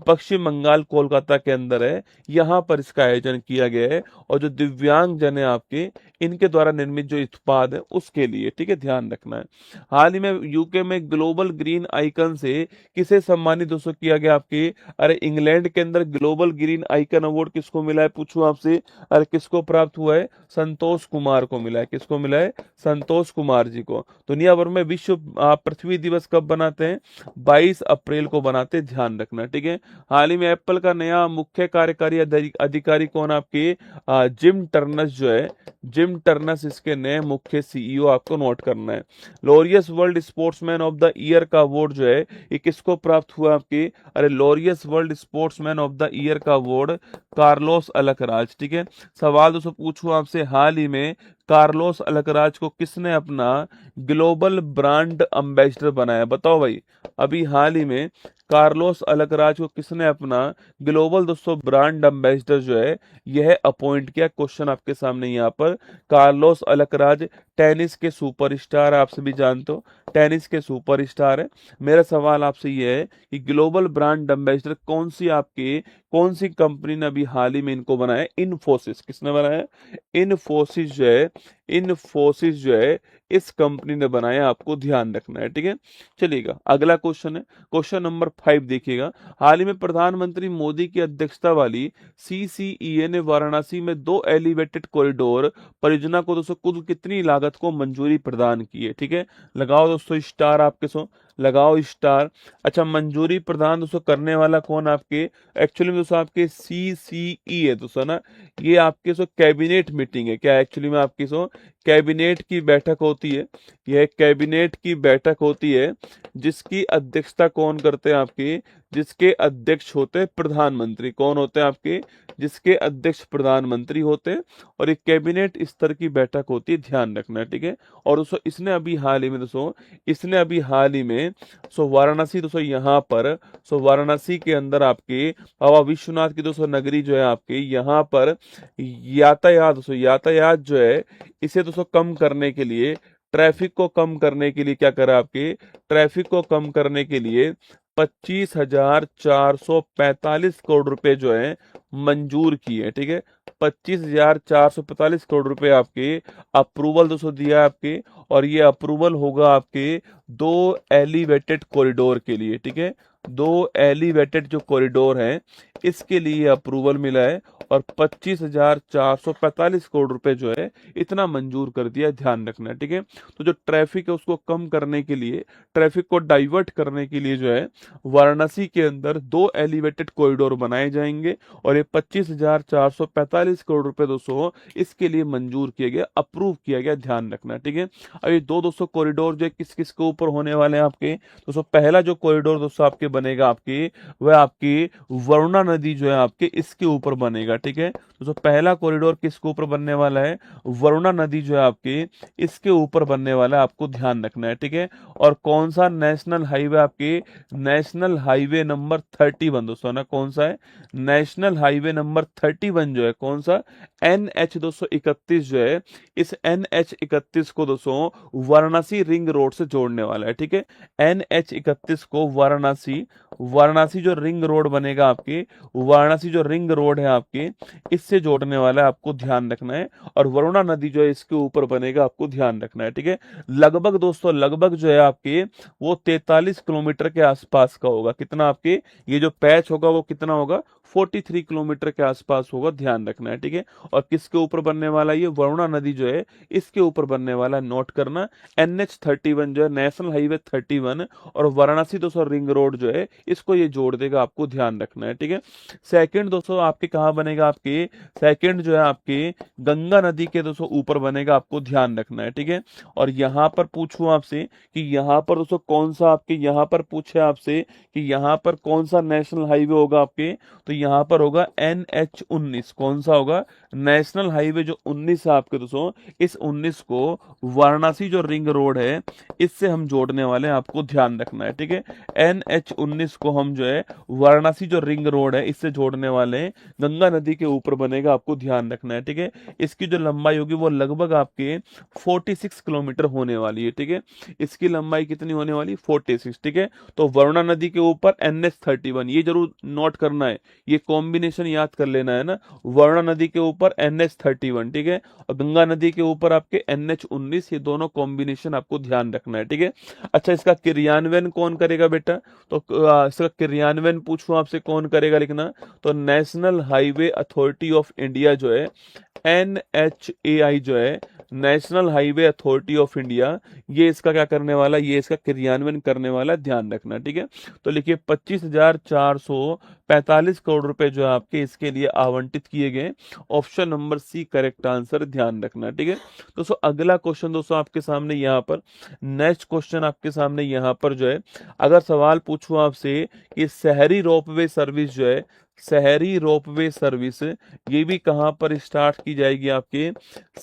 पश्चिम बंगाल कोलकाता के अंदर है, यहाँ पर इसका आयोजन किया गया है। और जो दिव्यांग जन है आपके, इनके द्वारा निर्मित जो उत्पाद है उसके लिए, ठीक है, ध्यान रखना है। हाल ही में यूके में ग्लोबल ग्रीन आइकन से किसे सम्मानित दोस्तों किया गया आपके? अरे इंग्लैंड के अंदर ग्लोबल ग्रीन आइकन अवार्ड किसको मिला है? पूछूं आपसे, अरे किसको प्राप्त हुआ है? संतोष कुमार को मिला है। किसको मिला है? संतोष कुमार जी को। दुनिया भर में विश्व पृथ्वी दिवस कब बनाते हैं? 22 अप्रैल को बनाते हैं, ध्यान रखना, ठीक है। हाल ही में एप्पल का नया मुख्य कार्यकारी अधिकारी कौन आपके? जिम टर्नस जो है, जिम टर्नस इसके नए मुख्य सीईओ, आपको नोट करना है। Laureus world sportsman of the year का अवार्ड जो है ये किसको प्राप्त हुआ आपके? अरे Laureus world sportsman of the year का अवार्ड कार्लोस अलकराज, ठीक है। सवाल दोस्तों पूछूं आपसे, हाल ही में कार्लोस अलकराज को किसने अपना ग्लोबल ब्रांड एम्बेसडर बनाया? बताओ भाई, अभी हाल ही में कार्लोस अलकराज को किसने अपना ग्लोबल दोस्तों ब्रांड एम्बेसडर जो है यह अपॉइंट किया? क्वेश्चन आपके सामने यहाँ पर। कार्लोस अलकराज टेनिस के सुपरस्टार, आप सभी जानते हो टेनिस के सुपरस्टार है। मेरा सवाल आपसे यह है कि ग्लोबल ब्रांड एम्बेसडर कौन सी कंपनी ने अभी हाल ही में इनको बनाया? इन्फोसिस। किसने बनाया? इन्फोसिस जो है, इन्फोसिस जो है इस कंपनी ने बनाया, आपको ध्यान रखना है, ठीक है। चलिएगा, अगला क्वेश्चन है, क्वेश्चन नंबर 5 देखिएगा। हाल ही में प्रधानमंत्री मोदी की अध्यक्षता वाली सीसीईए ने वाराणसी में 2 एलिवेटेड कॉरिडोर परियोजना को दोस्तों कुल कितनी लागत को मंजूरी प्रदान की है? ठीक है, लगाओ दोस्तों स्टार आपके सो, लगाओ स्टार। अच्छा, मंजूरी प्रदान दोस्तों करने वाला कौन आपके, एक्चुअली में दोस्तों आपके CCE है दोस्तों ना, ये आपके सो कैबिनेट मीटिंग है क्या, एक्चुअली में आपकी सो कैबिनेट की बैठक होती है। यह कैबिनेट की बैठक होती है जिसकी अध्यक्षता कौन करते हैं आपके, जिसके अध्यक्ष होते हैं प्रधानमंत्री। कौन होते हैं आपके, जिसके अध्यक्ष प्रधानमंत्री होते हैं। और एक कैबिनेट स्तर की बैठक होती है, ध्यान रखना है, ठीक है। और दोस्तों इसने अभी हाल ही में दोस्तों, इसने अभी हाल ही में वाराणसी दोस्तों यहाँ पर, वाराणसी के अंदर आपके बाबा विश्वनाथ की दोस्तों नगरी जो है आपके यहाँ पर यातायात जो है इसे दोस्तों कम करने के लिए, ट्रैफिक को कम करने के लिए क्या करा आपके, ट्रैफिक को कम करने के लिए 25,445 करोड़ रुपए जो है मंजूर किए, ठीक है। 25,445 करोड़ रुपए आपके अप्रूवल दोस्तों दिया आपके, और ये अप्रूवल होगा आपके 2 एलिवेटेड कॉरिडोर के लिए, ठीक है। 2 एलिवेटेड जो कॉरिडोर हैं इसके लिए अप्रूवल मिला है, और 25,445 करोड़ रुपए जो है इतना मंजूर कर दिया, ध्यान रखना है, ठीक है। तो जो ट्रैफिक है उसको कम करने के लिए, ट्रैफिक को डाइवर्ट करने के लिए जो है वाराणसी के अंदर 2 एलिवेटेड कॉरिडोर बनाए जाएंगे, और ये 25,445 करोड़ रुपए दोस्तों इसके लिए मंजूर किया गया, अप्रूव किया गया, ध्यान रखना है, ठीक है। अब ये दो दोस्तों कॉरिडोर जो किस किस के ऊपर होने वाले हैं आपके दोस्तों, पहला जो कॉरिडोर दोस्तों आपके बनेगा आपके, वह आपकी वरुणा नदी जो है आपके इसके ऊपर बनेगा, ठीक है। दोस्तों पहला कॉरिडोर किसके ऊपर बनने वाला है, वरुणा नदी जो है आपके इसके ऊपर बनने वाला है, आपको ध्यान रखना है, ठीक है। और कौन सा नेशनल हाईवे आपके, नेशनल हाईवे नंबर 31 दोस्तों ना, कौन सा है, नेशनल हाईवे नंबर 31 जो है, कौन सा, NH 231 जो है, इस NH 31 को दोस्तों वाराणसी रिंग रोड से जोड़ने वाला है, ठीक है। NH 31 को वाराणसी जो रिंग रोड बनेगा आपके, वाराणसी जो रिंग रोड है आपके इससे जोड़ने वाला है, आपको ध्यान रखना है। और वरुणा नदी जो है इसके ऊपर बनेगा, आपको ध्यान रखना है, ठीक है। लगभग दोस्तों, लगभग जो है आपके वो 43 किलोमीटर के आसपास का होगा, कितना आपके, ये जो पैच होगा वो कितना होगा, 43 किलोमीटर के आसपास होगा, ध्यान रखना है, ठीक है। और किसके ऊपर बनने वाला है, ये वरुणा नदी जो है इसके ऊपर बनने वाला है, नोट करना। NH 31 जो है नेशनल हाईवे 31, और वाराणसी दोस्तों रिंग रोड जो है इसको ये जोड़ देगा, आपको ध्यान रखना है, ठीक है। सेकंड दोस्तों आपके कहाँ बनेगा, आपके सेकंड जो है आपके गंगा नदी के दोस्तों ऊपर बनेगा, आपको ध्यान रखना है, ठीक है। और यहाँ पर पूछूं आपसे कि यहाँ पर दोस्तों कौन सा आपके, यहाँ पर पूछे आपसे कि यहाँ पर कौन सा नेशनल हाईवे होगा आपके, तो यहाँ पर होगा NH 19, कौन सा होगा, नेशनल हाईवे जो 19 है आपके दोस्तों, इस 19 को वाराणसी जो रिंग रोड है इससे हम जोड़ने वाले हैं, आपको ध्यान रखना है, ठीक है। NH 19 को हम जो है वाराणसी जो रिंग रोड है इससे जोड़ने वाले हैं, गंगा नदी के ऊपर बनेगा, आपको ध्यान रखना है, ठीक है। इसकी जो लंबाई होगी वो लगभग आपके 46 किलोमीटर होने वाली है, ठीक है। इसकी लंबाई कितनी होने वाली, 46, ठीक है। तो वरुणा नदी के ऊपर NH 31, ये जरूर नोट करना है, ये कॉम्बिनेशन याद कर लेना है ना, वरुणा नदी के ऊपर NH 31, ठीक है। और गंगा नदी के ऊपर आपके NH 19, ये दोनों कॉम्बिनेशन आपको ध्यान रखना है, ठीक है। अच्छा, इसका क्रियान्वयन कौन करेगा बेटा, तो इसका क्रियान्वयन पूछूं आपसे कौन करेगा लिखना, तो national highway authority of India जो है, NHAI जो है, national highway authority of India, ये इसका क्या करने वाला, ये इसका क्रियान्वयन करने वाला, ध्यान रखना, ठीक है। तो लिखिए 25,445 करोड़ रुपए जो है आपके इसके लिए आवंटित किए गए, option number C correct answer, ध्यान रखना, ठीक है। दोस्तों अगला क्वेश्चन दोस्तों आपके सामने यहाँ पर, नेक्स्ट क्वेश्चन आपके सामने यहाँ पर जो है, अगर सवाल पूछूं आपसे कि शहरी रोपवे सर्विस जो है, शहरी रोपवे सर्विस ये भी कहां पर स्टार्ट की जाएगी आपके,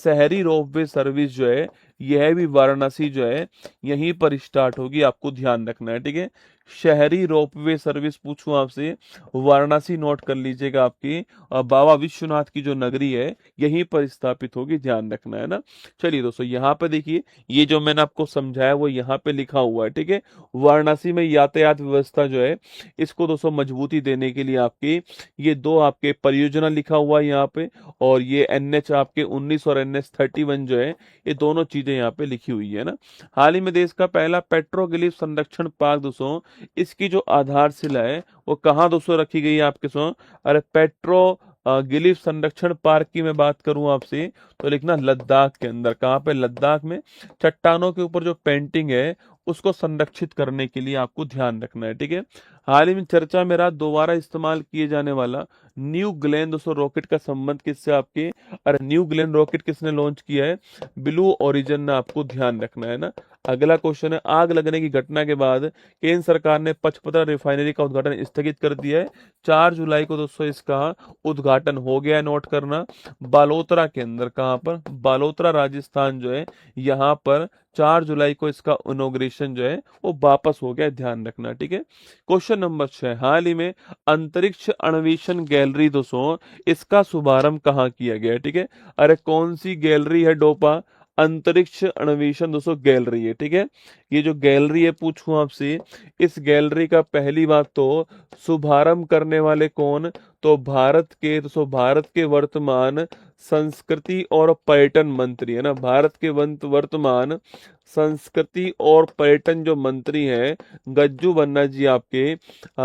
शहरी रोपवे सर्विस जो है यह भी वाराणसी जो है यहीं पर स्टार्ट होगी, आपको ध्यान रखना है, ठीक है। शहरी रोपवे सर्विस पूछूं आपसे, वाराणसी नोट कर लीजिएगा, आपकी बाबा विश्वनाथ की जो नगरी है यहीं पर स्थापित होगी, ध्यान रखना है ना। चलिए दोस्तों यहाँ पे देखिए, ये जो मैंने आपको समझाया वो यहाँ पे लिखा हुआ है, ठीक है। वाराणसी में यातायात व्यवस्था जो है इसको दोस्तों मजबूती देने के लिए आपके ये दो आपके परियोजना लिखा हुआ है यहाँ पे, और ये NH आपके 19 और NH 31 जो है ये दोनों चीजें यहाँ पे लिखी हुई है ना। हाल ही में देश का पहला पेट्रोग्लिफ संरक्षण पार्क दोस्तों, इसकी जो आधारशिला है वो कहाँ दोस्तों रखी गई है आपके सो, अरे गिलिफ संरक्षण पार्क की मैं बात करूं आपसे तो लिखना लद्दाख के अंदर, कहाँ पे, लद्दाख में। चट्टानों के ऊपर जो पेंटिंग है उसको संरक्षित करने के लिए आपको ध्यान रखना है। ठीक है, हाल ही में चर्चा में रहा दोबारा इस्तेमाल किए जाने वाला न्यू ग्लेन दोस्तों रॉकेट का संबंध किससे आपके, अरे न्यू ग्लेन रॉकेट किसने लॉन्च किया है, ब्लू ओरिजिन ने, आपको ध्यान रखना है ना। अगला क्वेश्चन है, आग लगने की घटना के बाद केंद्र सरकार ने पचपदरा रिफाइनरी का उद्घाटन स्थगित कर दिया है। 4 जुलाई को दोस्तों इसका उद्घाटन हो गया है, नोट करना। बालोतरा के अंदर, कहां पर, बालोतरा राजस्थान जो है, यहाँ पर 4 जुलाई को इसका इनॉग्रेशन जो है वो वापस हो गया, ध्यान रखना। ठीक है, क्वेश्चन नंबर 6, हाल ही में अंतरिक्ष अन्वेषण गैलरी दोस्तों इसका शुभारंभ कहाँ किया गया है। ठीक है, अरे कौन सी गैलरी है डोपा, अंतरिक्ष अन्वेषण दोस्तों गैलरी है। ठीक है, ये जो गैलरी है पूछूं आपसे, इस गैलरी का पहली बात तो शुभारंभ करने वाले कौन, तो भारत के दोस्तों, भारत के वर्तमान संस्कृति और पर्यटन मंत्री है ना, भारत के वर्तमान संस्कृति और पर्यटन जो मंत्री हैं गज्जू बन्ना जी आपके,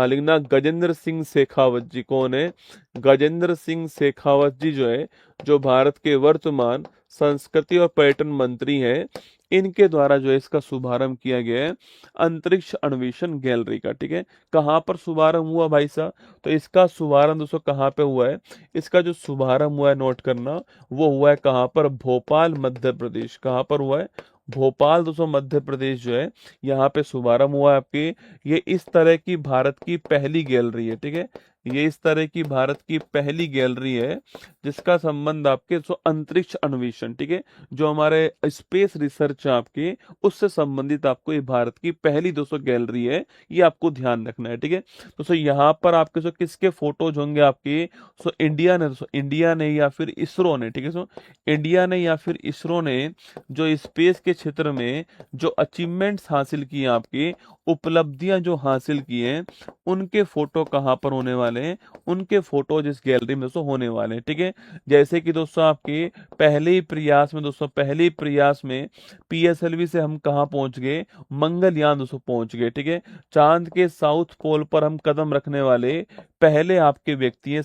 लिखना गजेंद्र सिंह शेखावत जी। कौन है, गजेंद्र सिंह शेखावत जी जो है, जो भारत के वर्तमान संस्कृति और पर्यटन मंत्री हैं, इनके द्वारा जो है इसका शुभारंभ किया गया है अंतरिक्ष अन्वेषण गैलरी का। ठीक है, कहाँ पर शुभारंभ हुआ भाई साहब, तो इसका शुभारंभ दोस्तों कहाँ पे हुआ है, इसका जो शुभारंभ हुआ है नोट करना, वो हुआ है कहाँ पर, भोपाल मध्य प्रदेश। कहाँ पर हुआ है, भोपाल दोस्तों मध्य प्रदेश जो है, यहाँ पे शुभारंभ हुआ है आपके। ये इस तरह की भारत की पहली गैलरी है। ठीक है, ये इस तरह की भारत की पहली गैलरी है जिसका संबंध आपके अंतरिक्ष अन्वेषण, ठीक है, जो हमारे स्पेस रिसर्च है आपके, उससे संबंधित आपको ये भारत की पहली दोस्तों गैलरी है, ये आपको ध्यान रखना है। ठीक है दोस्तों, यहाँ पर आपके किसके फोटोज होंगे आपके, इंडिया ने या फिर इसरो ने, ठीक है इंडिया ने या फिर इसरो ने जो स्पेस के क्षेत्र में जो अचीवमेंट्स हासिल किए आपके, उपलब्धियां जो हासिल की हैं, उनके फोटो कहाँ पर होने वाले हैं, उनके फोटोज इस गैलरी में दोस्तों होने वाले हैं। ठीक है, जैसे कि दोस्तों आपके पहले ही प्रयास में दोस्तों, पहले ही प्रयास में पीएसएलवी से हम कहाँ पहुंच गए, मंगलयान दोस्तों पहुंच गए। ठीक है, चांद के साउथ पोल पर हम कदम रखने वाले पहले आपके व्यक्ति हैं,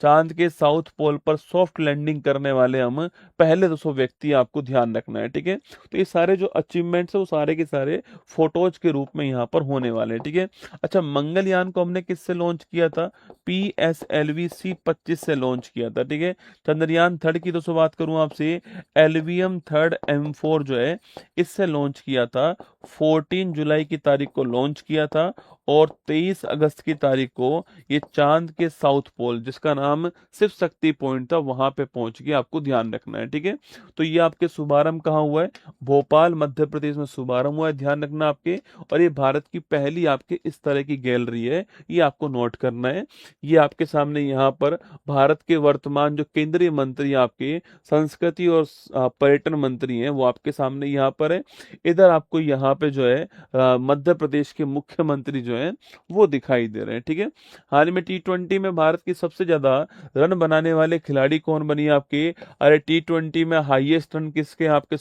चांद के साउथ पोल पर सॉफ्ट लैंडिंग करने वाले हम पहले दोस्तों व्यक्ति, आपको ध्यान रखना है। ठीक है, तो ये सारे जो अचीवमेंट्स है वो सारे के सारे फोटोज के रूप में यहाँ पर होने वाले हैं। ठीक है, अच्छा मंगलयान को हमने किससे लॉन्च किया था, PSLV C-25 से लॉन्च किया था। ठीक है, चंद्रयान 3 की दोस्तों बात करूं आपसे, LVM 3 M4 जो है इससे लॉन्च किया था, 14 जुलाई की तारीख को लॉन्च किया था, और 23 अगस्त की तारीख को ये चांद के साउथ पोल, जिसका नाम सिर्फ शक्ति पॉइंट था, वहां पे पहुंच गया, आपको ध्यान रखना है। ठीक है, तो ये आपके शुभारंभ कहाँ हुआ है, भोपाल मध्य प्रदेश में शुभारंभ हुआ है, ध्यान रखना आपके। और ये भारत की पहली आपके इस तरह की गैलरी है, ये आपको नोट करना है। ये आपके सामने यहाँ पर भारत के वर्तमान जो केंद्रीय मंत्री आपके संस्कृति और पर्यटन मंत्री हैं, वो आपके सामने यहाँ पर है। इधर आपको यहाँ पे जो है मध्य प्रदेश के मुख्यमंत्री जो है वो दिखाई दे रहे हैं। ठीक है, हाल ही में T20 में भारत की सबसे ज्यादा रन बनाने वाले खिलाड़ी कौन बनी आपके, अरे T20 में हाईएस्ट रन किसके आपके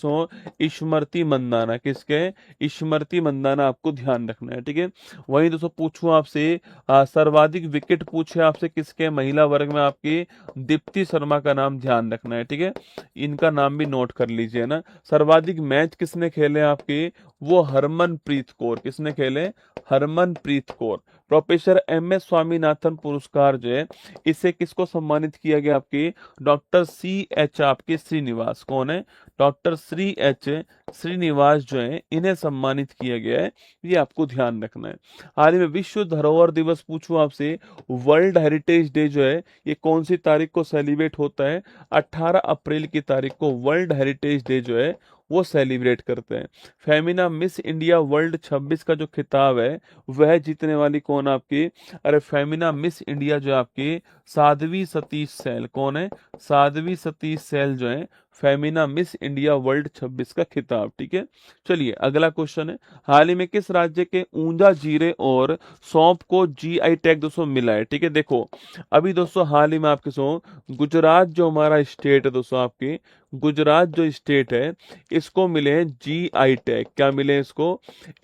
स्मृति मंदाना, किसके, स्मृति मंदाना, आपको ध्यान रखना है। ठीक है, वहीं दोस्तों पूछूं आपसे सर्वाधिक विकेट पूछे आपसे किसके, महिला वर्ग में आपकी दीप्ति शर्मा का नाम ध्यान रखना है। ठीक है, इनका नाम भी नोट कर लीजिए ना। सर्वाधिक मैच किसने खेले आपके, वो हरमनप्रीत कौर, किसने खेले, हरमनप्रीत कौर। प्रोफेसर MS स्वामीनाथन पुरस्कार जो है इसे किसको सम्मानित किया गया आपके, डॉक्टर CH आपके श्रीनिवास, कौन है, डॉक्टर CH श्रीनिवास जो है इन्हें सम्मानित किया गया है, ये आपको ध्यान रखना है। हाल ही में विश्व धरोहर दिवस पूछूं आपसे, वर्ल्ड हेरिटेज डे जो है ये कौन सी तारीख को सेलिब्रेट होता है, 18 अप्रैल की तारीख को वर्ल्ड हेरिटेज डे जो है वो सेलिब्रेट करते हैं। फेमिना मिस इंडिया वर्ल्ड 26 का जो खिताब है वह जीतने वाली कौन आपकी, अरे फेमिना मिस इंडिया जो आपकी साध्वी सतीश सैल, कौन है, साध्वी सतीश सैल जो है फेमिना मिस इंडिया वर्ल्ड 26 का खिताब। ठीक है, चलिए अगला क्वेश्चन है, हाल ही में किस राज्य के ऊंजा जीरे और सौंफ को GI टैग दोस्तों मिला है। ठीक है, देखो अभी दोस्तों हाल ही में आपके गुजरात जो हमारा स्टेट है दोस्तों, आपके गुजरात जो स्टेट है इसको मिले हैं GI टैग, क्या मिले हैं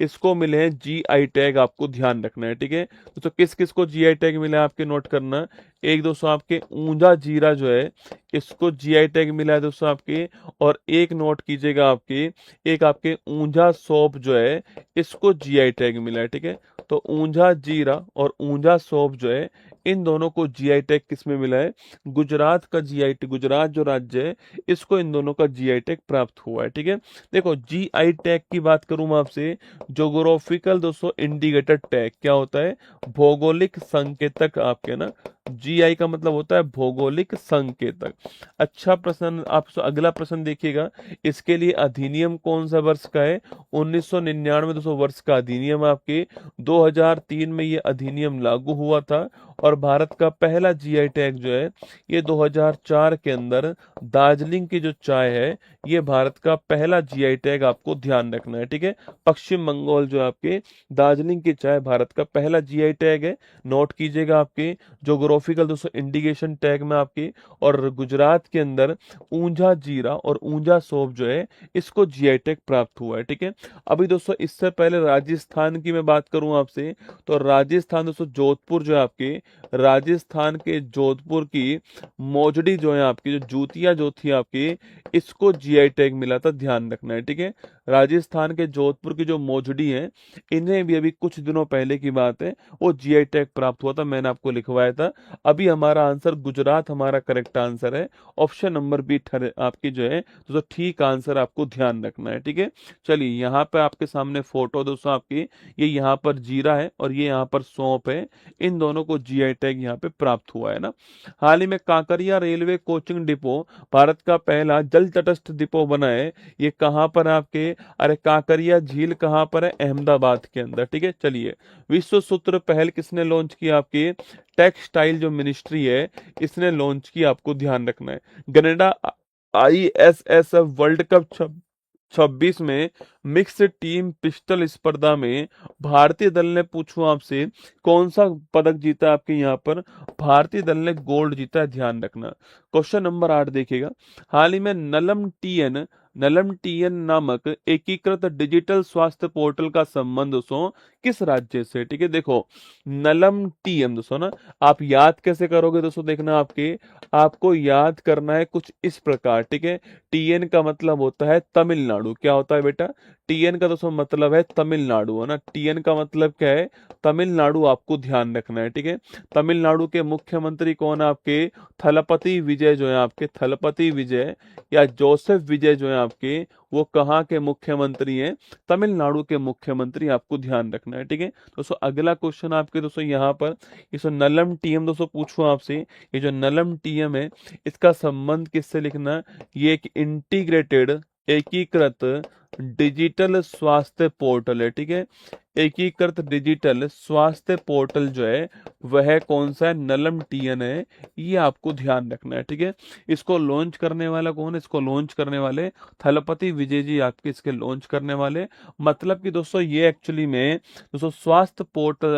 इसको मिले हैं GI टैग, आपको ध्यान रखना है। ठीक है दोस्तों, किस किस को GI टैग मिला है आपके नोट करना, एक दोस्तों आपके ऊंजा जीरा जो है इसको GI टैग मिला है दोस्तों आपके आपके, और एक नोट कीजिएगा आपके, एक आपके ऊंझा सौंफ जो है इसको जीआई टैग मिला है, ठीक है। तो ऊंझा जीरा और ऊंझा सौंफ जो है इन दोनों को जीआई टैग किस में मिला है? गुजरात का जीआई टैग, गुजरात जो राज्य है इसको इन दोनों का जीआई टैग प्राप्त हुआ है, ठीक है। देखो जीआई टैग की बात करूं मैं आपसे, जोग्राफिकल दोस्तों इंडिकेटर टैग क्या होता है? भौगोलिक संकेतक आपके ना, जीआई का मतलब होता है भौगोलिक संकेतक। अच्छा प्रश्न, आप अगला प्रश्न देखिएगा, इसके लिए अधिनियम कौन सा वर्ष का है? 1999 दोस्तों वर्ष का अधिनियम आपके, 2003 में ये अधिनियम लागू हुआ था, और भारत का पहला जीआई टैग जो है ये 2004 के अंदर दार्जिलिंग की जो चाय है ये भारत का पहला जीआई टैग, आपको ध्यान रखना है, ठीक है। पश्चिम बंगाल जो आपके दार्जिलिंग की चाय भारत का पहला जीआई टैग है, नोट कीजिएगा आपके जोग्राफिकल दोस्तों इंडिकेशन टैग में आपके। और गुजरात के अंदर ऊंझा जीरा और ऊंझा सौंफ जो है इसको जीआई टैग प्राप्त हुआ है, ठीक है। अभी दोस्तों इससे पहले राजस्थान की मैं बात करूं आपसे, तो राजस्थान दोस्तों जोधपुर जो है आपके, राजस्थान के जोधपुर की मोजड़ी जो है आपकी, जो जूतियां जो थी आपकी, इसको जीआई टैग मिला था, ध्यान रखना है, ठीक है। राजस्थान के जोधपुर की जो मोजड़ी है इन्हें भी अभी कुछ दिनों पहले की बात है वो जीआई टैग प्राप्त हुआ था, मैंने आपको लिखवाया था। अभी हमारा आंसर गुजरात हमारा करेक्ट आंसर है, ऑप्शन नंबर बी आपकी जो है दोस्तों ठीक आंसर, आपको ध्यान रखना है, ठीक है। चलिए यहाँ पे आपके सामने फोटो दोस्तों आपकी, ये यहाँ पर जीरा है और ये यहाँ पर सौंफ है, इन दोनों को जीआई टैग यहाँ पे प्राप्त हुआ है ना। हाल ही में Kankaria railway coaching depot Bharat का पहला जल तटस्थ डिपो बना है, ये कहाँ पर है आपके? अरे कांकरिया झील कहाँ पर है? अहमदाबाद के अंदर, ठीक है। चलिए विश्व सूत्र पहल किसने लॉन्च की? आपकी टेक्सटाइल जो मिनिस्ट्री है इसने लॉन्च की, आपको ध्यान रखना है। कनाडा आईएसएसएफ वर्ल्ड कप 26 में मिक्स टीम पिस्टल स्पर्धा में भारतीय दल ने, पूछूं आपसे, कौन सा पदक जीता? आपके यहाँ पर भारतीय दल ने गोल्ड जीता है, ध्यान रखना। क्वेश्चन नंबर 8 देखिएगा, हाल ही में नलम टीएन नामक एकीकृत डिजिटल स्वास्थ्य पोर्टल का संबंध दोस्तों किस राज्य से? ठीक है, देखो नलम टीएम दोस्तों ना, आप याद कैसे करोगे दोस्तों? देखना आपको याद करना है कुछ इस प्रकार, ठीक है। टीएन का मतलब होता है तमिलनाडु, क्या होता है बेटा? टीएन का दोस्तों मतलब है तमिलनाडु, है ना। टीएन का मतलब क्या है? तमिलनाडु, आपको ध्यान रखना है, ठीक है। तमिलनाडु के मुख्यमंत्री कौन है आपके? थलपति विजय जो है आपके, थलपति विजय या जोसेफ विजय जो है आपके, वो कहाँ के मुख्यमंत्री हैं? तमिलनाडु के मुख्यमंत्री, आपको ध्यान रखना है, ठीक है। दोस्तों अगला क्वेश्चन आपके दोस्तों यहाँ पर, ये नलम टीएम दोस्तों पूछूं आपसे, ये जो नलम टीएम है इसका संबंध किससे लिखना? ये एक इंटीग्रेटेड एकीकृत डिजिटल स्वास्थ्य पोर्टल है, ठीक है। एकीकृत डिजिटल स्वास्थ्य पोर्टल जो है वह कौन सा है? नलम टीएन है, ये आपको ध्यान रखना है, ठीक है। इसको लॉन्च करने वाला कौन है? इसको लॉन्च करने वाले थलपति विजय जी आपके इसके लॉन्च करने वाले। मतलब कि दोस्तों ये एक्चुअली में दोस्तों स्वास्थ्य पोर्टल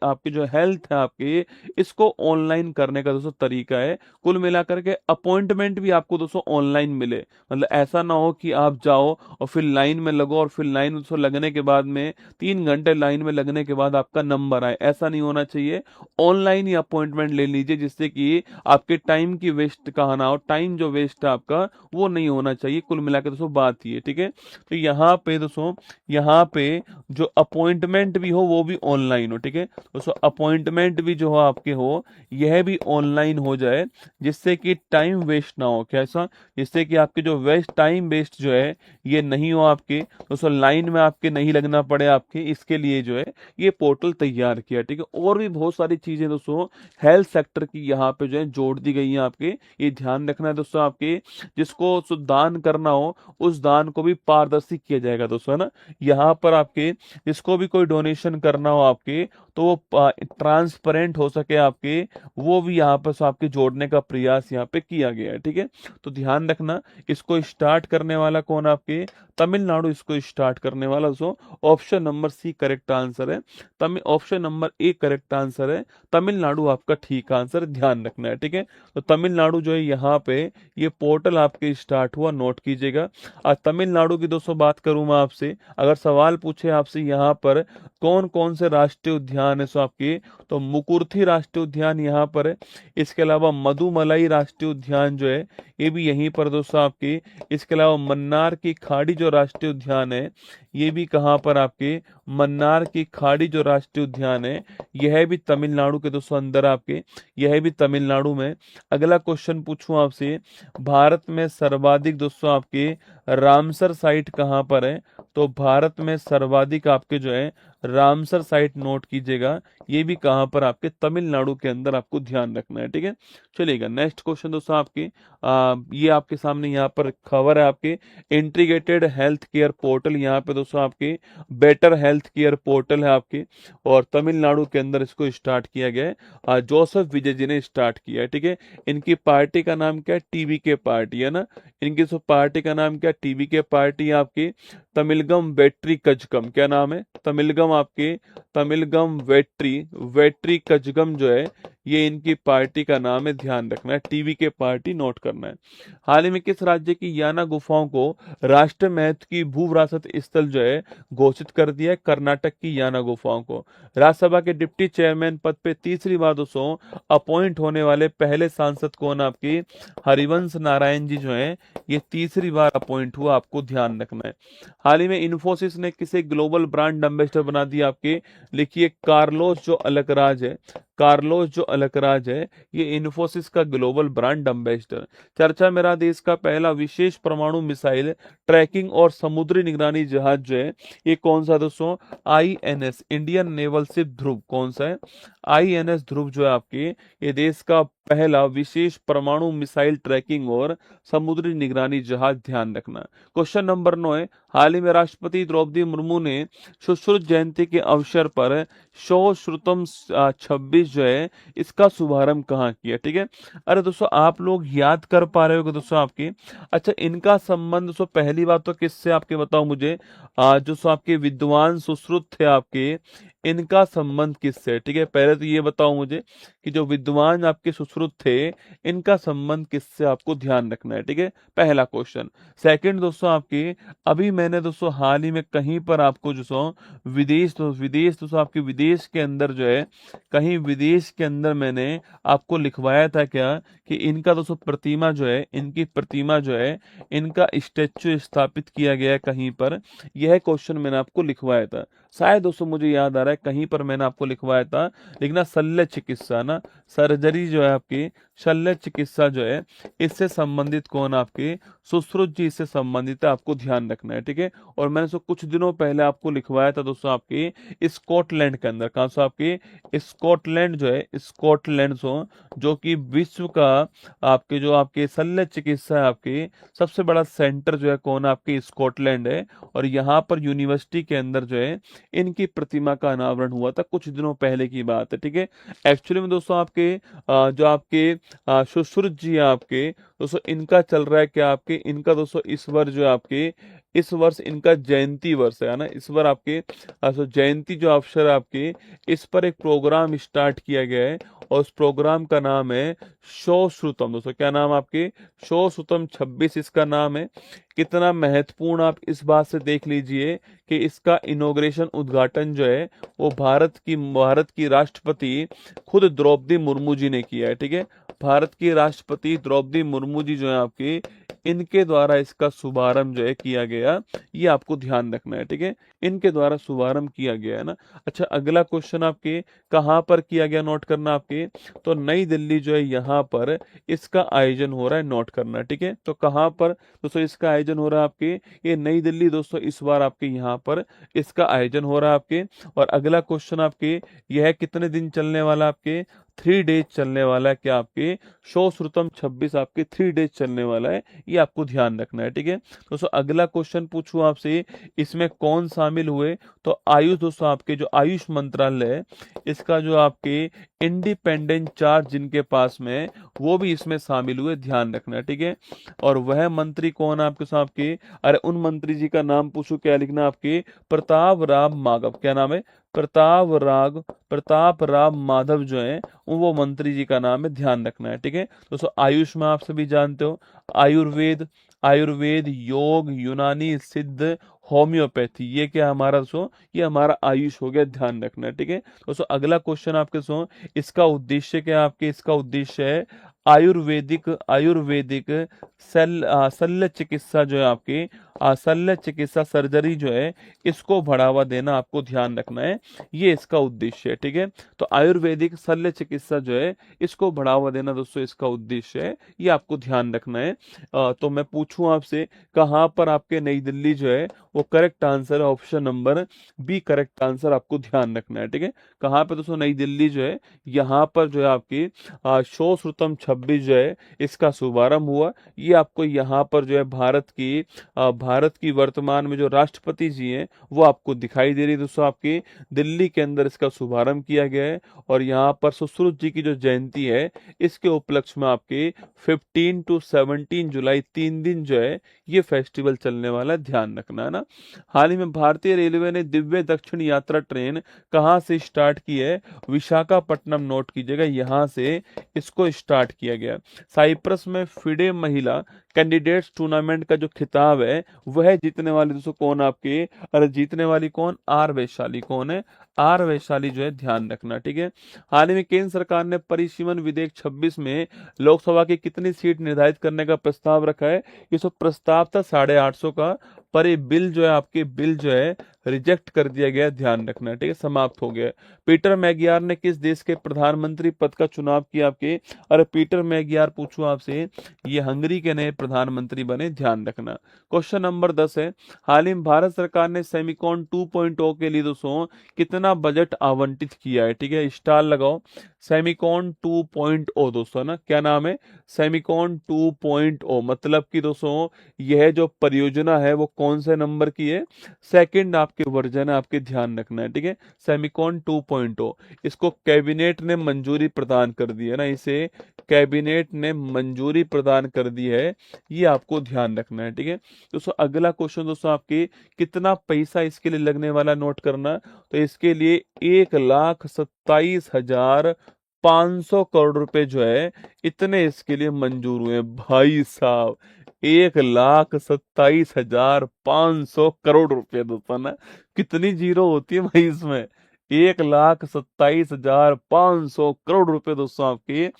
आपकी जो हेल्थ है आपकी, इसको ऑनलाइन करने का दोस्तों तरीका है। कुल मिलाकर के अपॉइंटमेंट भी आपको दोस्तों ऑनलाइन मिले, मतलब ऐसा ना हो कि आप जाओ और फिर लाइन में लगो और फिर लाइन दोस्तों लगने के बाद में 3 घंटे लाइन में लगने के बाद आपका नंबर आए, ऐसा नहीं होना चाहिए। ऑनलाइन ही अपॉइंटमेंट ले लीजिए जिससे कि आपके टाइम की वेस्ट कहा ना हो, टाइम जो वेस्ट है आपका वो नहीं होना चाहिए। कुल मिलाकर दोस्तों बात ये, ठीक है। तो यहाँ पे दोस्तों, यहाँ पे जो अपॉइंटमेंट भी हो वो भी ऑनलाइन हो, ठीक है दोस्तों। अपॉइंटमेंट भी जो हो आपके हो यह भी ऑनलाइन हो जाए, जिससे कि टाइम वेस्ट ना हो। कैसा? जिससे कि आपके जो वेस्ट टाइम वेस्ट जो है ये नहीं हो आपके दोस्तों, लाइन में आपके नहीं लगना पड़े आपके, इसके लिए जो है ये पोर्टल तैयार किया, ठीक है। और भी बहुत सारी चीजें दोस्तों हेल्थ सेक्टर की यहाँ पे जो है जोड़ दी गई है आपके, ये ध्यान रखना है दोस्तों। आपके जिसको दान करना हो उस दान को भी पारदर्शी किया जाएगा दोस्तों, है ना। यहाँ पर आपके जिसको भी कोई डोनेशन करना हो आपके, तो वो ट्रांसपेरेंट हो सके आपके, वो भी यहाँ पर आपके जोड़ने का प्रयास यहाँ पे किया गया है, ठीक है। तो ध्यान रखना, इसको स्टार्ट करने वाला कौन आपके? तमिलनाडु इसको स्टार्ट करने वाला दोस्तों, option number C correct answer है। Option number A correct answer है, तमिलनाडु आपका ठीक आंसर, ध्यान रखना है, ठीक है। तो तमिलनाडु जो है यहाँ पे ये पोर्टल आपके स्टार्ट हुआ, नोट कीजिएगा। आज तमिलनाडु की दोस्तों बात करूं मैं आपसे, अगर सवाल पूछे आपसे यहाँ पर कौन कौन से राष्ट्रीय उद्यान है, सो आपके तो मुकुर्थी राष्ट्रीय उद्यान यहाँ पर है। इसके अलावा मधुमलाई राष्ट्रीय उद्यान जो है ये भी यहीं पर दोस्तों आपके। इसके अलावा मन्नार की खाड़ी जो राष्ट्रीय उद्यान है, ये भी कहाँ पर आपके, मन्नार की खाड़ी जो राष्ट्रीय उद्यान है, यह भी तमिलनाडु के दोस्तों अंदर आपके, यह भी तमिलनाडु में। अगला क्वेश्चन पूछूं आपसे, भारत में सर्वाधिक दोस्तों आपके रामसर साइट कहाँ पर है? तो भारत में सर्वाधिक आपके जो है रामसर साइट नोट कीजिएगा, ये भी कहाँ पर आपके, तमिलनाडु के अंदर आपको ध्यान रखना है, ठीक है। चलिएगा नेक्स्ट क्वेश्चन दोस्तों आपके, ये आपके सामने यहाँ पर खबर है आपके, इंटीग्रेटेड हेल्थ केयर पोर्टल, यहाँ पे दोस्तों आपके बेटर हेल्थ केयर पोर्टल है आपके, और तमिलनाडु के अंदर इसको स्टार्ट किया गया है, जोसेफ विजय जी ने स्टार्ट किया है, ठीक है। इनकी पार्टी का नाम क्या है? टीवी के पार्टी है ना, इनकी सो पार्टी का नाम क्या? टीवी के पार्टी आपकी तमिलगम वेट्री कजगम, क्या नाम है? तमिलगम आपके, तमिलगम वेट्री वेट्री कजगम जो है, ये इनकी पार्टी का नाम है, ध्यान रखना है, टीवी के पार्टी नोट करना है। हाल ही में किस राज्य की याना गुफाओं को राष्ट्रीय महत्व की भू विरासत स्थल जो है घोषित कर दिया है? कर्नाटक की याना गुफाओं को। राज्यसभा के डिप्टी चेयरमैन पद पे तीसरी बार दोस्तों अपॉइंट होने वाले पहले सांसद कौन? आपकी हरिवंश नारायण जी जो है, ये तीसरी बार अपॉइंट हुआ, आपको ध्यान रखना है। हाल ही में इन्फोसिस ने किसे ग्लोबल ब्रांड एम्बेसडर बना दिया आपके? लिखिए कार्लोस जो अलकराज है, कार्लोस जो अलकराज है, ये इन्फोसिस का ग्लोबल ब्रांड एम्बेसडर। चर्चा में रहा देश का पहला विशेष परमाणु मिसाइल ट्रैकिंग और समुद्री निगरानी जहाज जो है, ये कौन सा दोस्तों? आईएनएस इंडियन नेवल शिप ध्रुव, कौन सा है? आईएनएस ध्रुव जो है आपके, ये देश का पहला विशेष परमाणु मिसाइल ट्रैकिंग और समुद्री निगरानी जहाज, ध्यान रखना। क्वेश्चन नंबर 9 है, हाल ही में राष्ट्रपति द्रौपदी मुर्मू ने सुश्रुत जयंती के अवसर पर सौश्रुतम 26 जो है, इसका शुभारंभ कहाँ किया? ठीक है। अरे दोस्तों आप लोग याद कर पा रहे हो दोस्तों आपके, अच्छा इनका संबंध दोस्तों पहली बात तो किससे आपके बताओ मुझे, जो सो आपके विद्वान सुश्रुत थे आपके, इनका संबंध किससे? ठीक है, पहले तो ये बताओ मुझे कि जो विद्वान आपके सुश्रुत थे, इनका संबंध किससे, आपको ध्यान रखना है, ठीक है, पहला क्वेश्चन। सेकंड दोस्तों आपके, अभी मैंने दोस्तों हाल ही में कहीं पर आपको जो सो विदेश दोस्तों आपके विदेश के अंदर जो है, कहीं विदेश के अंदर मैंने आपको लिखवाया था क्या कि इनका दोस्तों प्रतिमा जो है, इनकी प्रतिमा जो है, इनका स्टेच्यू स्थापित किया गया है कहीं पर, यह क्वेश्चन मैंने आपको लिखवाया था। शायद दोस्तों मुझे याद आ रहा है कहीं पर मैंने आपको लिखवाया था, लेकिन शल्य चिकित्सा ना, सर्जरी जो है आपकी, शल्य चिकित्सा जो है, इससे संबंधित कौन? आपके सुश्रुत जी इससे संबंधित है, आपको ध्यान रखना है, ठीक है। और मैंने सो कुछ दिनों पहले आपको लिखवाया था दोस्तों आपके स्कॉटलैंड के अंदर, कहाँ सो आपके स्कॉटलैंड जो है, स्कॉटलैंड सो जो कि विश्व का आपके जो आपके शल्य चिकित्सा है आपके सबसे बड़ा सेंटर जो है, कौन? आपके स्कॉटलैंड है। और यहाँ पर यूनिवर्सिटी के अंदर जो है इनकी प्रतिमा का अनावरण हुआ था, कुछ दिनों पहले की बात है, ठीक है। एक्चुअली में दोस्तों आपके जो आपके सुश्रुत जी हैं आपके दोस्तों, इनका चल रहा है क्या आपके, इनका दोस्तों इस वर्ष जो है आपके, इस वर्ष इनका जयंती वर्ष है ना, इस बार आपके जयंती जो अवसर है आपके, इस पर एक प्रोग्राम स्टार्ट किया गया है, और उस प्रोग्राम का नाम है सौश्रुतम। दोस्तों क्या नाम आपके? सौश्रुतम 26 इसका नाम है। कितना महत्वपूर्ण, आप इस बात से देख लीजिए कि इसका इनॉग्रेशन, उद्घाटन जो है वो भारत की राष्ट्रपति खुद द्रौपदी मुर्मू जी ने किया है, ठीक है। भारत की राष्ट्रपति द्रौपदी मुर्मू जी जो है आपकी, इनके द्वारा इसका शुभारंभ जो है किया गया, ये आपको ध्यान रखना है, ठीक है, इनके द्वारा शुभारंभ किया गया है ना। अच्छा अगला क्वेश्चन आपके, कहाँ पर किया गया, नोट करना आपके, तो नई दिल्ली जो है यहाँ पर इसका आयोजन हो रहा है, नोट करना, ठीक है। तो कहाँ पर दोस्तों इसका आयोजन हो रहा है आपके, ये नई दिल्ली दोस्तों, इस बार आपके यहाँ पर इसका आयोजन हो रहा है आपके। और अगला क्वेश्चन आपके, यह कितने दिन चलने वाला आपके? 3 डेज चलने वाला है, क्या आपके सौश्रुतम 26 आपके 3 डेज चलने वाला है, ये आपको ध्यान रखना है, ठीक है। दोस्तों अगला क्वेश्चन पूछूं आपसे, इसमें कौन शामिल हुए? तो आयुष दोस्तों आपके जो आयुष मंत्रालय है, इसका जो आपके इंडिपेंडेंट चार्ज जिनके पास में, वो भी इसमें शामिल हुए, ध्यान रखना है, ठीक है। और वह मंत्री कौन आपके साथ के, अरे उन मंत्री जी का नाम पूछो, क्या लिखना आपके? प्रताप राव माधव, क्या नाम है? प्रताप राव माधव जो है वो मंत्री जी का नाम है, ध्यान रखना है, ठीक है। दोस्तों आयुष में आप सभी जानते हो, आयुर्वेद, योग, यूनानी, सिद्ध, होम्योपैथी, ये क्या हमारा दोस्तों, ये हमारा आयुष हो गया, ध्यान रखना है, ठीक है। दोस्तों अगला क्वेश्चन आपके सो, इसका उद्देश्य क्या आपके? इसका उद्देश्य है आयुर्वेदिक आयुर्वेदिक शल्य चिकित्सा जो है आपकी शल्य चिकित्सा सर्जरी जो है इसको बढ़ावा देना आपको ध्यान रखना है, ये इसका उद्देश्य है। ठीक है, तो आयुर्वेदिक शल्य चिकित्सा जो है इसको बढ़ावा देना दोस्तों इसका उद्देश्य है, ये आपको ध्यान रखना है। तो मैं पूछूं आपसे कहाँ पर आपके नई दिल्ली जो है वो करेक्ट आंसर है, option number B correct answer आपको ध्यान रखना है। ठीक है, कहाँ पे दोस्तों नई दिल्ली जो है, यहाँ पर जो है आपकी शो श्रुतम 26 जो है इसका शुभारंभ हुआ। ये आपको यहाँ पर जो है भारत की वर्तमान में जो राष्ट्रपति जी हैं वो आपको दिखाई दे रही है दोस्तों, आपकी दिल्ली के अंदर इसका शुभारंभ किया गया है। और यहाँ पर सुश्रुत जी की जो जयंती है इसके उपलक्ष्य में आपके 15 to 17 जुलाई 3 दिन जो है ये फेस्टिवल चलने वाला है, ध्यान रखना है ना। हाल ही में भारतीय रेलवे ने दिव्य दक्षिण यात्रा ट्रेन कहाँ से स्टार्ट की है, विशाखापट्टनम, नोट कीजिएगा, यहाँ से इसको स्टार्ट किया गया। साइप्रस में फिडे महिला कैंडिडेट्स टूर्नामेंट का जो खिताब है वह जीतने वाली दोस्तों कौन आपके, अरे जीतने वाली कौन, आर वैशाली। कौन है, आर वैशाली जो है, ध्यान रखना। ठीक है, हाल ही में केंद्र सरकार ने परिसीमन विधेयक 26 में लोकसभा की कितनी सीट निर्धारित करने का प्रस्ताव रखा है। ये सब प्रस्ताव था 850 का, पर ये बिल जो है आपके बिल जो है रिजेक्ट कर दिया गया, ध्यान रखना। ठीक है, समाप्त हो गया। पीटर मैगियार ने किस देश के प्रधानमंत्री पद का चुनाव किया आपके, अरे पीटर मैगियार पूछूं आपसे, ये हंगरी के नए प्रधानमंत्री बने, ध्यान रखना। क्वेश्चन नंबर 10 है, हाल ही में भारत सरकार ने सेमिकॉन 2.0 के लिए दोस्तों कितना बजट आवंटित किया है। ठीक है, स्टार लगाओ, सेमिकॉन 2.0 दोस्तों ना, क्या नाम है, सेमिकॉन 2.0, मतलब कि दोस्तों यह जो परियोजना है वो कौन से नंबर की है, सेकंड आपके वर्जन है, आपके ध्यान रखना है। ठीक है, सेमिकॉन 2.0, इसको कैबिनेट ने मंजूरी प्रदान कर दी है ना, इसे कैबिनेट ने मंजूरी प्रदान कर दी है, ये आपको ध्यान रखना है। ठीक है दोस्तों, अगला क्वेश्चन दोस्तों आपके कितना पैसा इसके लिए लगने वाला, नोट करना। तो इसके लिए 1,27,500 करोड़ रुपए जो है इतने इसके लिए मंजूर हुए भाई साहब, 1,27,500 करोड़ रुपए दोस्तों ना, कितनी जीरो होती है भाई इसमें, 1,27,500 करोड़ रुपए दोस्तों आपके,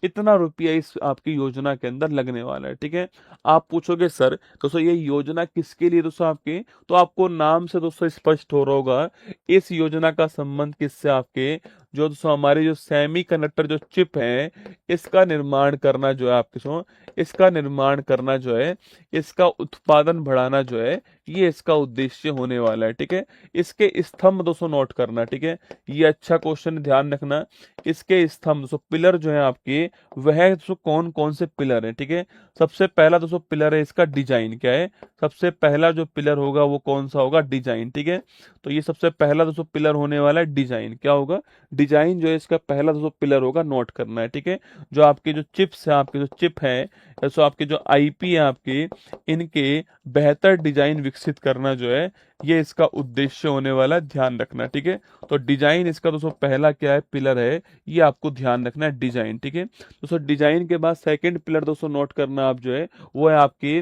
इतना रुपया इस आपकी योजना के अंदर लगने वाला है। ठीक है, आप पूछोगे सर दोस्तों ये योजना किसके लिए दोस्तों आपके, तो आपको नाम से दोस्तों स्पष्ट हो रहा होगा इस योजना का संबंध किससे, आपके जो दोस्तों हमारे जो सेमी कंडक्टर जो चिप है इसका निर्माण करना जो है आपके सो, इसका निर्माण करना जो है, इसका उत्पादन बढ़ाना जो है, ये इसका उद्देश्य होने वाला है। ठीक है, इसके स्तंभ दोस्तों नोट करना। ठीक है, ये अच्छा क्वेश्चन, ध्यान रखना। इसके स्तंभ दोस्तों पिलर जो है आपके, वह दोस्तों कौन कौन से पिलर है। ठीक है, सबसे पहला दोस्तों पिलर है इसका डिजाइन, क्या है, सबसे पहला जो पिलर होगा वो कौन सा होगा, डिजाइन। ठीक है, तो ये सबसे पहला दोस्तों पिलर होने वाला है डिजाइन, क्या होगा, डिजाइन जो है इसका पहला दोस्तों पिलर होगा, नोट करना है। ठीक है, जो आपके जो चिप्स है, आपके जो चिप है, सो आपके जो आईपी है आपके, इनके बेहतर डिजाइन विकसित करना जो है ये इसका उद्देश्य होने वाला है, ध्यान रखना। ठीक है, तो डिजाइन इसका दोस्तों पहला क्या है, पिलर है, ये आपको ध्यान रखना है, डिजाइन। ठीक है दोस्तों, डिजाइन के बाद सेकंड पिलर दोस्तों नोट करना आप जो है वो है आपकी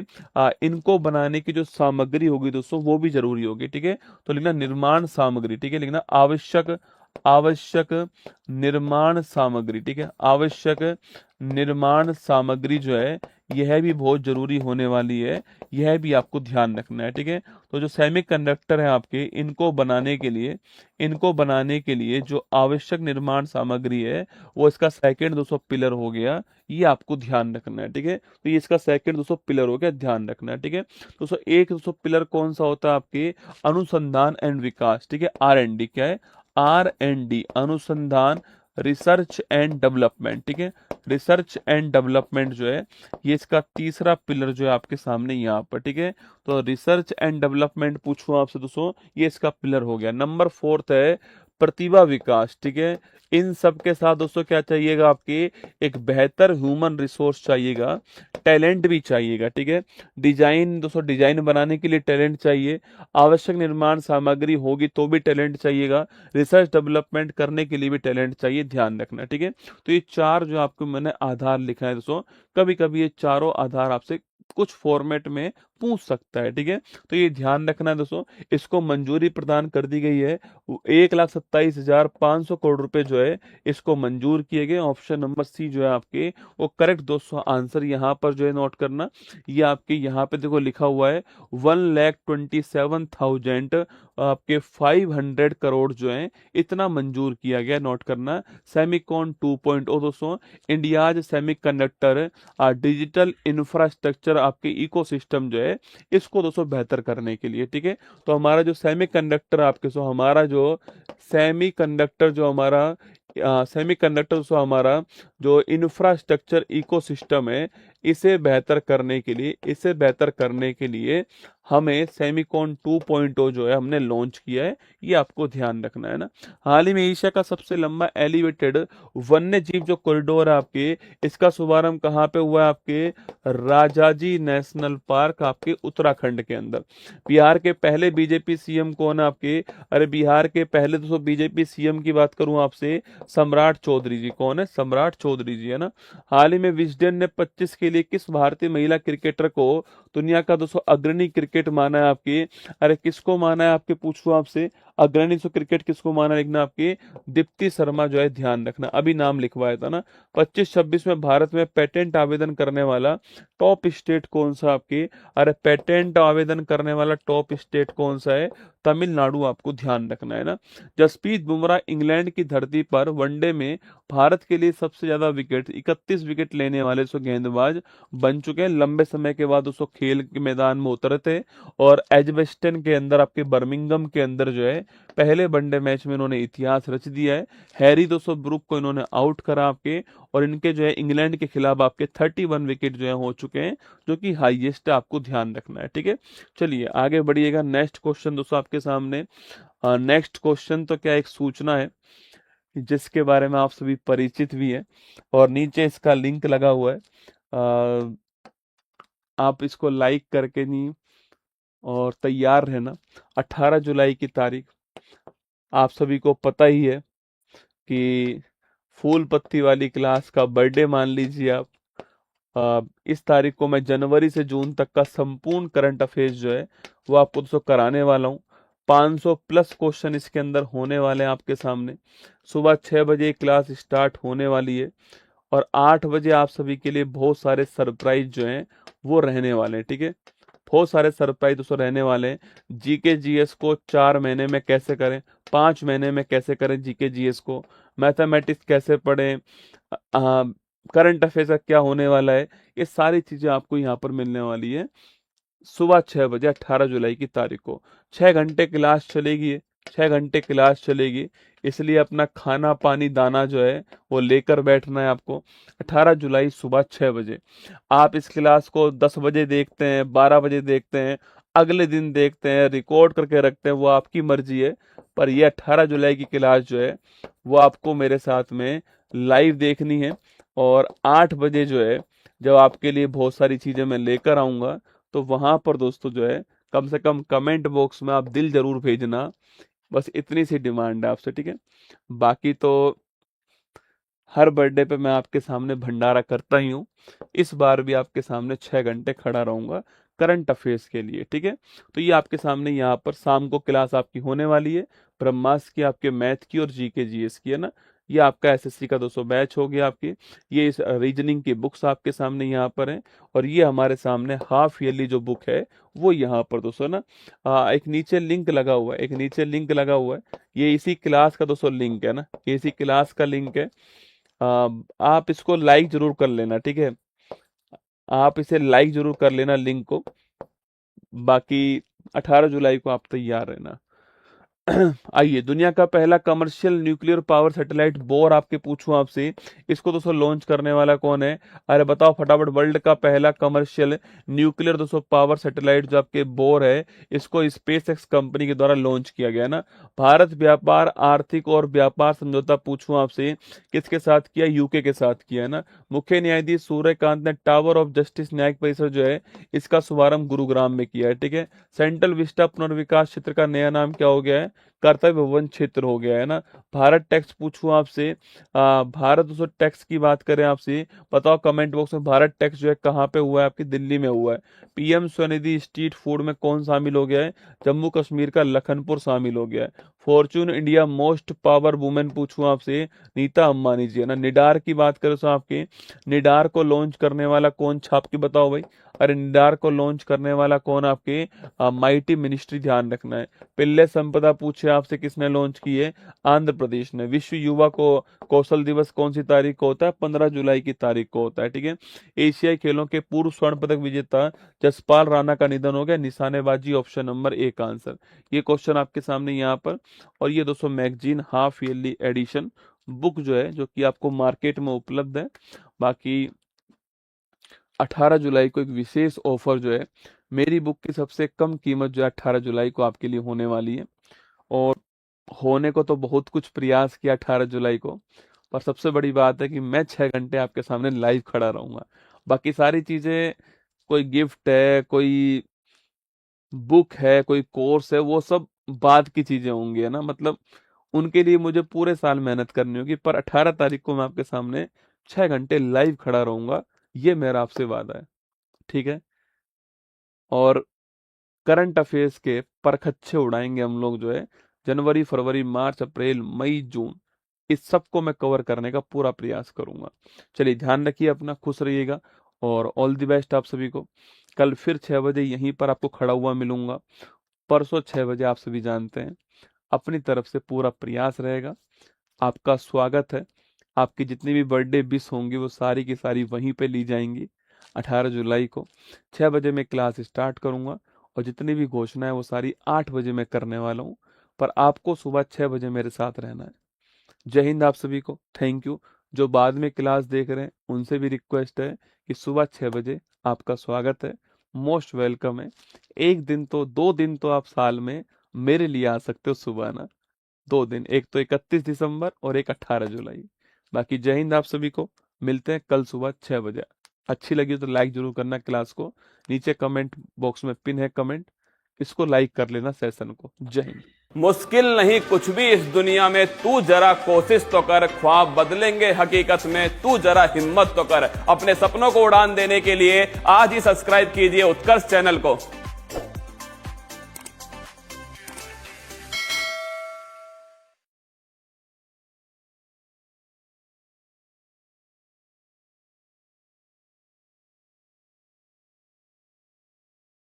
इनको बनाने की जो सामग्री होगी दोस्तों वो भी जरूरी होगी। ठीक है, तो लिखना निर्माण सामग्री। ठीक है, लिखना आवश्यक आवश्यक निर्माण सामग्री। ठीक है, आवश्यक निर्माण सामग्री जो है यह भी बहुत जरूरी होने वाली है, यह भी आपको ध्यान रखना है। ठीक है, तो जो सेमीकंडक्टर है आपके, इनको बनाने के लिए जो आवश्यक निर्माण सामग्री है वो इसका सेकंड दोस्तों पिलर हो गया, ये आपको ध्यान रखना है। ठीक है, तो ये इसका सेकंड दोस्तों पिलर हो गया, ध्यान रखना है। ठीक है दोस्तों, एक दोस्तों पिलर कौन सा होता है आपके, अनुसंधान एंड विकास। ठीक है, R&D, क्या है, R&D, अनुसंधान, रिसर्च एंड डेवलपमेंट। ठीक है, रिसर्च एंड डेवलपमेंट जो है ये इसका तीसरा पिलर जो है आपके सामने यहाँ पर। ठीक है, तो रिसर्च एंड डेवलपमेंट पूछूं आपसे दोस्तों, ये इसका पिलर हो गया। नंबर 4 है प्रतिभा विकास। ठीक है, इन सब के साथ दोस्तों क्या चाहिएगा, आपके एक बेहतर ह्यूमन रिसोर्स चाहिएगा, टैलेंट भी चाहिएगा। ठीक है, डिजाइन दोस्तों, डिजाइन बनाने के लिए टैलेंट चाहिए, आवश्यक निर्माण सामग्री होगी तो भी टैलेंट चाहिएगा, रिसर्च डेवलपमेंट करने के लिए भी टैलेंट चाहिए, ध्यान रखना। ठीक है, तो ये चार जो आपको मैंने आधार लिखा है दोस्तों, कभी कभी ये चारों आधार आपसे कुछ फॉर्मेट में पूछ सकता है, ठीक है। तो ये ध्यान रखना है दोस्तों, इसको मंजूरी प्रदान कर दी गई है। 1,27,500 करोड़ रुपए जो है इसको मंजूर किए गए। ऑप्शन नंबर सी जो है आपके वो करेक्ट दोस्तों आंसर यहाँ पर जो है नोट करना। ये आपके यहाँ पे देखो लिखा हुआ है 1,27,000 आपके 500 करोड़ जो है इतना मंजूर किया गया, नोट करना। सेमिकॉन 2.0 दोस्तों, इंडियाज सेमीकंडक्टर डिजिटल इंफ्रास्ट्रक्चर आपके इकोसिस्टम जो है इसको दोस्तों बेहतर करने के लिए, ठीक है। तो हमारा जो सेमीकंडक्टर आपके सो हमारा जो सेमीकंडक्टर जो हमारा सेमीकंडक्टर सो हमारा जो इंफ्रास्ट्रक्चर इकोसिस्टम है इसे बेहतर करने के लिए हमें सेमिकॉन 2.0 जो है हमने लॉन्च किया है। ये आपको ध्यान रखना है ना। हाल ही में एशिया का सबसे लंबा एलिवेटेड वन्य जीव जो कॉरिडोर है आपके, इसका शुभारंभ कहाँ पे हुआ है आपके राजाजी नेशनल पार्क आपके उत्तराखंड के अंदर। बिहार के पहले बीजेपी सीएम कौन है आपके? अरे बिहार के पहले दोस्तों बीजेपी सीएम की बात करूं आपसे, सम्राट चौधरी जी। कौन है? सम्राट चौधरी जी, है ना। हाल ही में विजडन ने 25 के लिए किस भारतीय महिला क्रिकेटर को दुनिया का दोस्तों अग्रणी क्रिकेट माना है आपके? अरे किसको माना है आपके, पूछूं आपसे, अग्रणी सो क्रिकेट किसको माना है लिखना आपके, दीप्ति शर्मा जो है, ध्यान रखना। अभी नाम लिखवाया था ना। 25-26 में भारत में पेटेंट आवेदन करने वाला टॉप स्टेट कौन सा आपके? अरे पेटेंट आवेदन करने वाला टॉप स्टेट कौन सा है? तमिलनाडु, आपको ध्यान रखना है ना। जसप्रीत बुमराह इंग्लैंड की धरती पर वनडे में भारत के लिए सबसे ज्यादा विकेट 31 विकेट लेने वाले सो गेंदबाज बन चुके हैं। लंबे समय के बाद उसको खेल के मैदान में उतरे थे और एजबेस्टन के अंदर आपके बर्मिंगम के अंदर जो है पहले वनडे मैच में इन्होंने इतिहास रच दिया है। हैरी दोस्तों ब्रुक को इन्होंने आउट करा आपके, और इनके जो है इंग्लैंड के खिलाफ आपके 31 विकेट जो है हो चुके हैं, जो कि हाईएस्ट है, आपको ध्यान रखना है, ठीक है। चलिए आगे बढ़िएगा। नेक्स्ट क्वेश्चन दोस्तों आपके सामने। नेक्स्ट क्वेश्चन तो क्या एक सूचना है जिसके बारे में आप सभी परिचित भी है, और नीचे इसका लिंक लगा हुआ है। आप इसको लाइक करके नहीं और तैयार रहना। 18 जुलाई की तारीख आप सभी को पता ही है कि फूल पत्ती वाली क्लास का बर्थडे मान लीजिए आप। इस तारीख को मैं जनवरी से जून तक का संपूर्ण करंट अफेयर्स जो है वो आपको दोस्तों कराने वाला हूँ। 500 प्लस क्वेश्चन इसके अंदर होने वाले हैं आपके सामने। सुबह 6 बजे क्लास स्टार्ट होने वाली है, और 8 बजे आप सभी के लिए बहुत सारे सरप्राइज जो हैं वो रहने वाले हैं, ठीक है। बहुत सारे सरप्राइज दोस्तों रहने वाले हैं। जीके जीएस को 4 महीने में कैसे करें, 5 महीने में कैसे करें जीके जीएस को, मैथमेटिक्स कैसे पढ़ें, करंट अफेयर्स का क्या होने वाला है, ये सारी चीजें आपको यहाँ पर मिलने वाली है। सुबह 6 बजे 18 जुलाई की तारीख को 6 घंटे क्लास चलेगी। 6 घंटे क्लास चलेगी, इसलिए अपना खाना पानी दाना जो है वो लेकर बैठना है आपको। 18 जुलाई सुबह 6 बजे। आप इस क्लास को 10 बजे देखते हैं, 12 बजे देखते हैं, अगले दिन देखते हैं, रिकॉर्ड करके रखते हैं, वो आपकी मर्जी है। पर ये 18 जुलाई की क्लास जो है वो आपको मेरे साथ में लाइव देखनी है। और 8 बजे जो है जब आपके लिए बहुत सारी चीजें मैं लेकर आऊंगा, तो वहां पर दोस्तों जो है कम से कम कमेंट बॉक्स में आप दिल जरूर भेजना। बस इतनी सी डिमांड है आपसे, ठीक है। बाकी तो हर बर्थडे पे मैं आपके सामने भंडारा करता ही हूँ। इस बार भी आपके सामने 6 घंटे खड़ा रहूंगा करंट अफेयर्स के लिए, ठीक है। तो ये आपके सामने यहाँ पर शाम को क्लास आपकी होने वाली है, ब्रह्मास्त्र की, आपके मैथ की और जीके जीएस की, है ना। ये आपका एसएससी का 200 बैच हो गया आपकी। ये इस रीजनिंग की बुक्स आपके सामने यहाँ पर हैं, और ये हमारे सामने हाफ ईयरली जो बुक है वो यहाँ पर दोस्तों ना एक नीचे लिंक लगा हुआ है, एक नीचे लिंक लगा हुआ है। ये इसी क्लास का दोस्तों लिंक है ना, ये इसी क्लास का लिंक है। आप इसको लाइक जरूर कर लेना, ठीक है। आप इसे लाइक जरूर कर लेना लिंक को। बाकी 18 जुलाई को आप तैयार रहना। आइए, दुनिया का पहला commercial nuclear power satellite bore आपके पूछूं आपसे, इसको दोस्तों लॉन्च करने वाला कौन है? अरे बताओ फटाफट। वर्ल्ड का पहला कमर्शियल न्यूक्लियर दोस्तों पावर सैटेलाइट जो आपके बोर है, इसको स्पेस एक्स कंपनी के द्वारा लॉन्च किया गया ना। भारत व्यापार आर्थिक और व्यापार समझौता पूछूं आपसे किसके साथ किया? यूके के साथ किया है ना। मुख्य न्यायाधीश सूर्यकांत ने टावर ऑफ जस्टिस न्यायिक परिसर जो है इसका शुभारंभ गुरुग्राम में किया है, ठीक है। सेंट्रल विस्टा पुनर्विकास क्षेत्र का नया नाम क्या हो गया है? कर्तव्य वन क्षेत्र हो गया है ना। भारत टैक्स पूछूं आपसे, भारत उस टैक्स की बात करें आपसे, बताओ कमेंट बॉक्स में, भारत टैक्स जो है कहाँ पे हुआ है? आपकी दिल्ली में हुआ है। पीएम स्वनिधि स्ट्रीट फूड में कौन शामिल हो गया है? जम्मू कश्मीर का लखनपुर शामिल हो गया है। Fortune India most power women पूछूं आपसे, नीता अंबानी जी है ना। निडार की बात करें तो आपके निडार को लॉन्च करने वाला कौन, छाप के बताओ भाई। अरे निडार को लॉन्च करने वाला कौन? आपके माइटी मिनिस्ट्री, ध्यान रखना है। पिल्ले संपदा पूछे आपसे, किसने लॉन्च की है? आंध्र प्रदेश ने। विश्व युवा को कौशल दिवस कौन सी तारीख को होता है? 15 जुलाई की तारीख को होता है, ठीक है। एशियाई खेलों के पूर्व स्वर्ण पदक विजेता जसपाल राणा का निधन हो गया। निशानेबाजी ऑप्शन नंबर ए का आंसर। ये क्वेश्चन आपके सामने यहाँ पर। और ये दोस्तों magazine half yearly addition book जो है, जो कि आपको मार्केट में उपलब्ध है। बाकी 18 जुलाई को एक विशेष ऑफर जो है, मेरी बुक की सबसे कम कीमत जो है 18 जुलाई को आपके लिए होने वाली है। और होने को तो बहुत कुछ प्रयास किया 18 जुलाई को, पर सबसे बड़ी बात है कि मैं 6 घंटे आपके सामने लाइव खड़ा रहूंगा। बाकी सारी चीजें, कोई गिफ्ट है, कोई बुक है, कोई कोर्स है, वो सब बाद की चीजें होंगी, है ना। मतलब उनके लिए मुझे पूरे साल मेहनत करनी होगी, पर 18 तारीख को मैं आपके सामने 6 घंटे लाइव खड़ा रहूंगा, ये मेरा आपसे वादा है, ठीक है। और करंट अफेयर्स के परखच्चे उड़ाएंगे हम लोग जो है, जनवरी, फरवरी, मार्च, अप्रैल, मई, जून, इस सब को मैं कवर करने का पूरा प्रयास करूंगा। चलिए ध्यान रखिए अपना, खुश रहिएगा और ऑल द बेस्ट आप सभी को। कल फिर 6 बजे यहीं पर आपको खड़ा हुआ मिलूंगा। परसों 6 बजे आप सभी जानते हैं, अपनी तरफ से पूरा प्रयास रहेगा। आपका स्वागत है। आपकी जितनी भी बर्थडे विश होंगी वो सारी की सारी वहीं पे ली जाएंगी। 18 जुलाई को 6 बजे मैं क्लास स्टार्ट करूंगा और जितनी भी घोषणाएं वो सारी 8 बजे मैं करने वाला हूं, पर आपको सुबह 6 बजे मेरे साथ रहना है। जय हिंद आप सभी को, थैंक यू। जो बाद में क्लास देख रहे हैं उनसे भी रिक्वेस्ट है कि सुबह 6 बजे आपका स्वागत है, मोस्ट वेलकम है। एक दिन तो, 2 दिन तो आप साल में मेरे लिए आ सकते हो सुबह ना, 2 दिन, एक तो 31 दिसंबर और एक 18 जुलाई। बाकी जय हिंद आप सभी को, मिलते हैं कल सुबह 6 बजे। अच्छी लगी तो लाइक जरूर करना क्लास को, नीचे कमेंट बॉक्स में पिन है कमेंट, इसको लाइक कर लेना सेशन को। जय हिंद। मुश्किल नहीं कुछ भी इस दुनिया में, तू जरा कोशिश तो कर, ख्वाब बदलेंगे हकीकत में, तू जरा हिम्मत तो कर। अपने सपनों को उड़ान देने के लिए आज ही सब्सक्राइब कीजिए उत्कर्ष चैनल को।